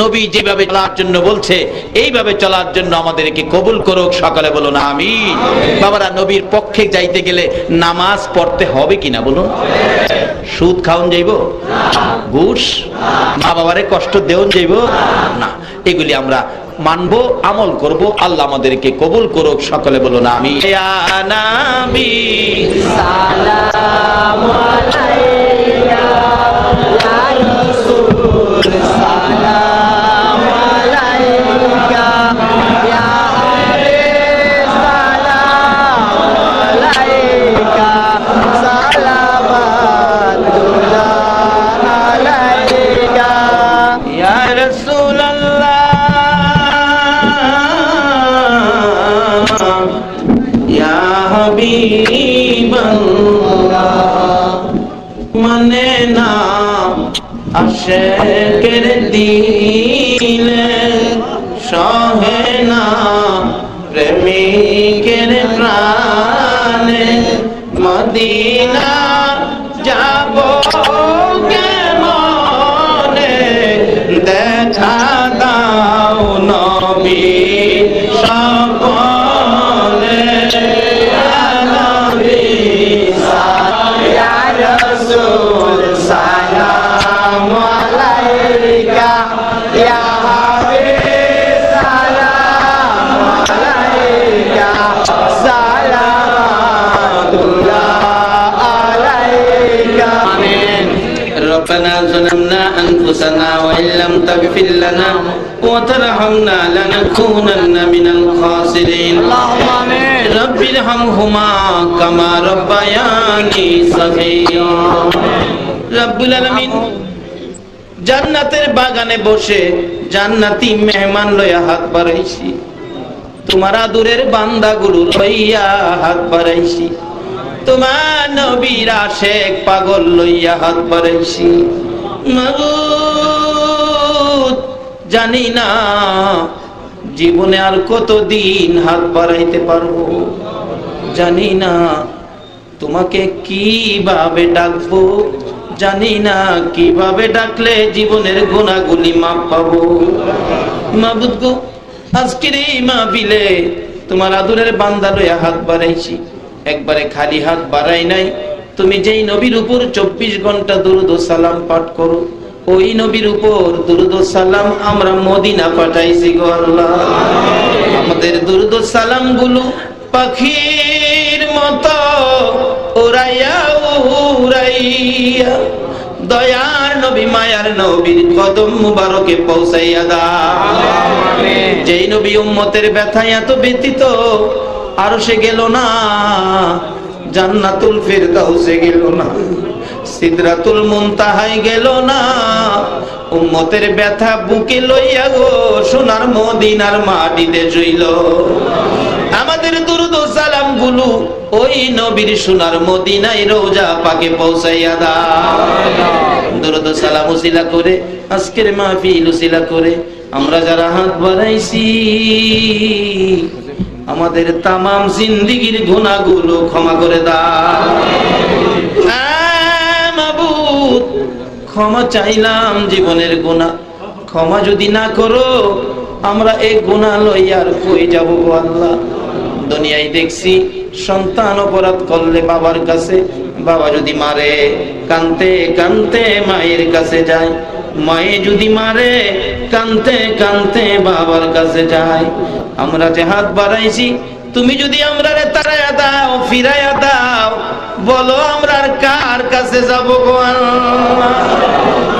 নবী যেভাবে চলার জন্য বলছে এইভাবে চলার জন্য আমাদেরকে কবুল করুক। সকলে বলুন আমিন। বাবারা, নবীর পক্ষে যাইতে গেলে নামাজ পড়তে হবে কিনা বলুন? সুদ খাওন যাইব? ঘুষ? মা বাবারে কষ্ট দেওন যাইব না? এগুলি আমরা মানবো, আমল করব। আল্লাহ আমাদেরকে কবুল করুক। সকলে বলুন আমিন। ইয়া নবী সালাম আলাইকা, ইয়া রাসূল সালাম আলাইকা, ইয়া হাবিব সালাম আলাইকা, সালাওয়াতুল্লাহ আলাইকা, ইয়া রাসূলুল্লাহ ইয়া হাবিবাল্লাহ মানে না আশেকের দিলে, সহে না প্রেমিকের প্রাণে, মদিনা যাব কেমনে, দেখা দাও নবী স্বপনে, ইয়া নবী ইয়া রাসূল সালাম আলাইকা, ইয়া হাবিব সালাম আলাইকা, সালাতুল্লাহ আলাইকা। আমিন। ربنا ظلمنا أنفسنا وإن لم تغفر لنا وترحمنا لنكونن من الخاسرين اللهم آمين رب ارحمهما كما ربياني صغيرا রব্বুল আলামিন জান্নাতের বাগানে বসে জান্নাতি মেহমান লইয়া হাত বাড়াইছি, তোমার আদরের বান্দাগুলো লইয়া হাত বাড়াইছি, তোমার নবীর আশেক পাগল লইয়া হাত বাড়াইছি। মাবুদ, জানি না জীবনে আর কতদিন হাত বাড়াইতে পারবো, জানি না তোমাকে কিভাবে ডাকবো, জানি না কিভাবে ডাকলে জীবনের গুনাহগুলি মাপ পাবো। মাবুদ গো, আজকের এই মাহফিলে তোমার আদরের বান্দা লইয়া হাত বাড়াইছি, একবারে খালি হাত বাড়াই নাই। তুমি যেই নবীর উপর 24 ঘন্টা দুরূদ ও সালাম পাঠ করো, ওই নবীর উপর দুরূদ ও সালাম আমরা মদিনা পাঠাইছি গো আল্লাহ। আমাদের দুরূদ ও সালাম গুলো পাখির মতো উড়াইয়া উড়াইয়া দয়ার নবী মায়ার নবীর কদম মুবারকে পৌঁছাইয়া দাও। যেই নবী উম্মতের ব্যথায় এত ব্যথিত, আরশে গেল না, জান্নাতুল ফিরদাউসে গেল না, সিদরাতুল মুনতাহায় গেল না, উম্মতের ব্যথা বুকে লইয়া গো সোনার মদিনার মাটিতে শুইল। আমাদের দুরূদ ও সালাম গুলো ওই নবীর সোনার মদিনায় রওজা পাকে পৌঁছাইয়া দাও। দুরূদ ও সালাম উসিলা করে আজকের মাহফিল উসিলা করে আমরা যারা হাত বাড়াইছি, আমাদের তামাম জিন্দেগীর গুনাহগুলো ক্ষমা করে দাও। মাবুদ, ক্ষমা চাইলাম জীবনের গুনাহ, ক্ষমা যদি না করো আমরা এই গুনাহ লইয়া আর কই যাব গো আল্লাহ। দুনিয়ায় দেখছি সন্তান অপরাধ করলে বাবার কাছে, বাবা যদি মারে কানতে কানতে মায়ের কাছে যায়, মায়ে যদি মারে কানতে কানতে বাবার কাছে যায়। আমরা যে হাত বাড়াইছি, তুমি যদি আমরা তাড়াইয়া দাও, ফিরাইয়া দাও, বলো আমরা আর কার কাছে যাব গো আল্লাহ।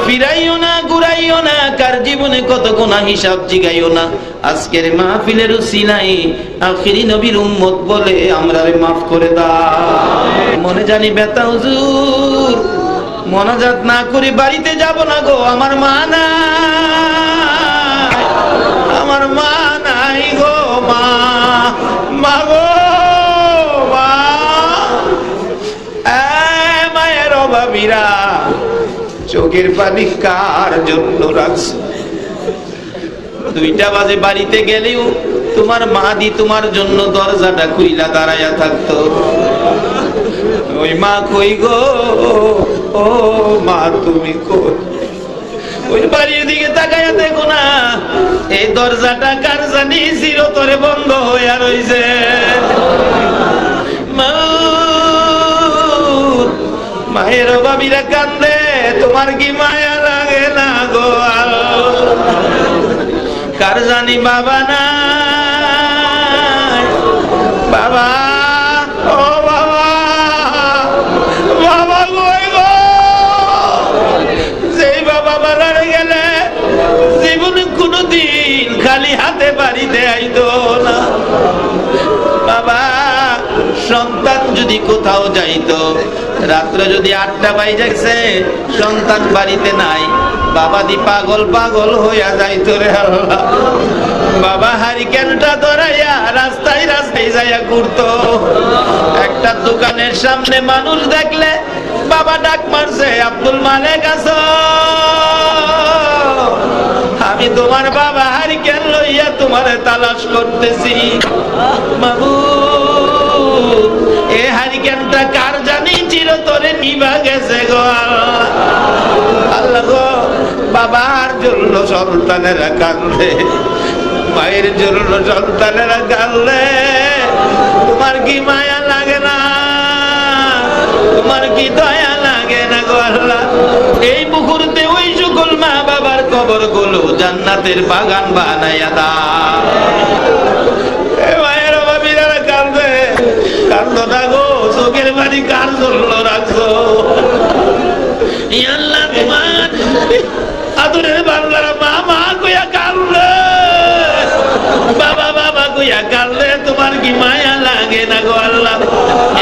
ফিরাইও না, ঘুরাইও না, কার জীবনে কত গুনাহ হিসাব জিগাইও না। আজকের মাহফিলের উসিলায় আখিরি নবীর উম্মত বলে আমরা মাফ করে দাও। মনে জানি ব্যথা হুজুর, মোনাজাত না করে বাড়িতে যাব না গো, আমার মা নাই, আমার মা নাই গো, মা মা গো মা। মায়ের অভাবীরা চোখের পানি কার জন্য রাখছে? 2টা বাজে বাড়িতে গেলেও তোমার মা দি তোমার জন্য দরজাটা খুইলা দাঁড়াইয়া থাকতো। ওই মা কই গো, ও মা তুমি কই? ওই বাড়ির দিকে তাকাইয়া দেখো না, এই দরজাটা কার জানি চিরতরে বন্ধ হইয়া রইছে। মায়ের অভাবীরা কান্দে, তোমার কি মায়া লাগে না গো? কার জানি বাবা নাই, বাবা ও বাবা, বাবা কই গো? যেই বাবা মারা গেলে জীবনে কোনদিন খালি হাতে বাড়িতে আইতো না। বাবা, সন্তান যদি কোথাও যাইতো, রাত্রে যদি 8টা বাজে সন্তান বাড়িতে নাই, বাবা দি পাগল পাগল হইয়া যাইতো রে আল্লাহ। বাবা হারিকেনটা ধরাইয়া রাস্তায় রাস্তায় যাইয়া ঘুরতো। একটা দোকানের সামনে মানুষ দেখলে বাবা ডাক মারছে, আব্দুল মালিক আছো? আমি তোমার বাবা হারিকেন লইয়া তোমারে তালাশ করতেছি। বাবু এ হারিকেনটা কার জানি চিরতরে নিভা গেছে গো আল্লাহ গো। বাবার জন্য সন্তানেরা কাঁদে, মায়ের জন্য সন্তানেরা কাঁদলে তোমার কি মায়া লাগে না? তোমার কি দয়া লাগে না গো আল্লাহ? এই মুহূর্তে ওই সকল মা বাবার কবর গুলো জান্নাতের বাগান বানাইয়া দাও। মায়ের বাবিরা কাঁদে, কান্দো না গো, চোখের বাড়ি কার জন্য রাখছো? আল্লাহ তোমার আদরের বাংলারা মা মা কইয়া কাঁদলে, বাবা বাবা কইয়া কাঁদলে তোমার কি মায়া লাগে না গো আল্লাহ?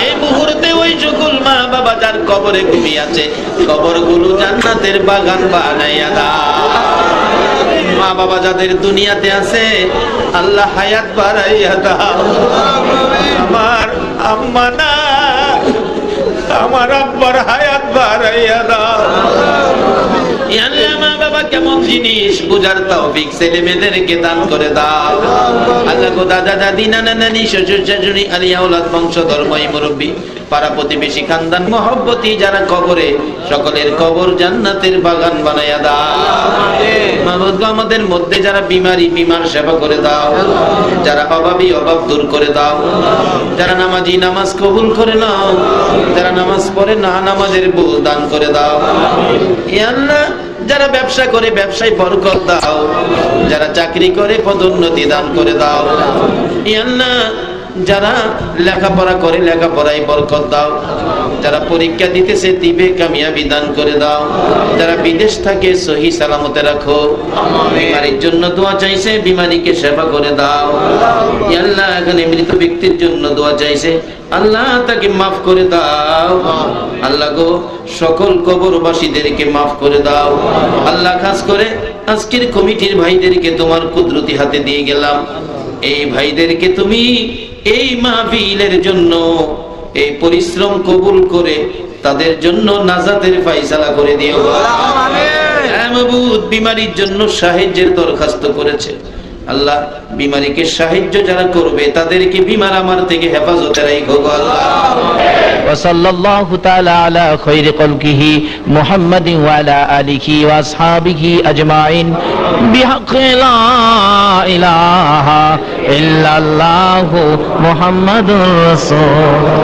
এই মুহূর্তে ওই সকল মা বাবা যার কবরে ঘুমিয়ে আছে কবরগুলো জান্নাতের বাগান বানাইয়া দাও। মা বাবা যাদের দুনিয়াতে আছে আল্লাহ হায়াত বাড়াইয়া দাও। আমার আম্মা না, আমার আব্বার হায়াত বাড়াইয়া দাও। আল্লাহ মা বাবা কেমন জিনিস বুঝার তৌফিক ছেলে মেয়েদেরকে দান করে দাও। আল্লাহ গো দাদা দাদি নানা নানি শ্বশুর শাশুড়ি আলিয়া ওলাদ বংশধর ময় মুরব্বী পাড়া প্রতিবেশী খানদান মহব্বতী যারা কবরে সকলের কবর জান্নাতের বাগান বানাইয়া দাও। মাহমুদ আমাদের মধ্যে যারা বিমারি বিমার সেবা করে দাও, যারা অভাবী অভাব দূর করে দাও, যারা নামাজি নামাজ কবুল করে নাও, যারা নামাজ পড়ে না নামাজের বুঝ দান করে দাও। ইয়া আল্লাহ যারা ব্যবসা করে ব্যবসায় বরকত দাও, যারা চাকরি করে পদোন্নতি দান করে দাও। ইয়া আল্লাহ যারা লেখাপড়া করে লেখাপড়ায় বরকত দাও, যারা পরীক্ষা দিতেছে দিবে কামিয়াবি দান করে দাও, যারা বিদেশ থাকে সহি সালামতে রাখো। বিমারির জন্য দোয়া চাইছে বিমারিকে সেবা করে দাও। ইয়া আল্লাহ এখানে মৃত ব্যক্তির জন্য দোয়া চাইছে আল্লাহ তাকে মাফ করে দাও। আল্লাহ গো সকল কবরবাসীদেরকে মাফ করে দাও। আল্লাহ খাস করে আজকের কমিটির ভাইদেরকে তোমার কুদরতি হাতে দিয়ে গেলাম। এই ভাইদেরকে তুমি এই মাহফিলের জন্য এই পরিশ্রম কবুল করে তাদের জন্য নাজাতের ফায়সালা করে দিও। মাহবুব বিমারির জন্য সাহায্যের দরখাস্ত করেছে আল্লাহ, বিমারিকে সাহায্য যারা করবে তাদেরকে বিমার আমার থেকে হেফাজতে রাখো আল্লাহ। وصلى الله تعالى على خير خلقه محمد وعلى آله وأصحابه أجمعين بحق لا إله إلا الله محمد رسول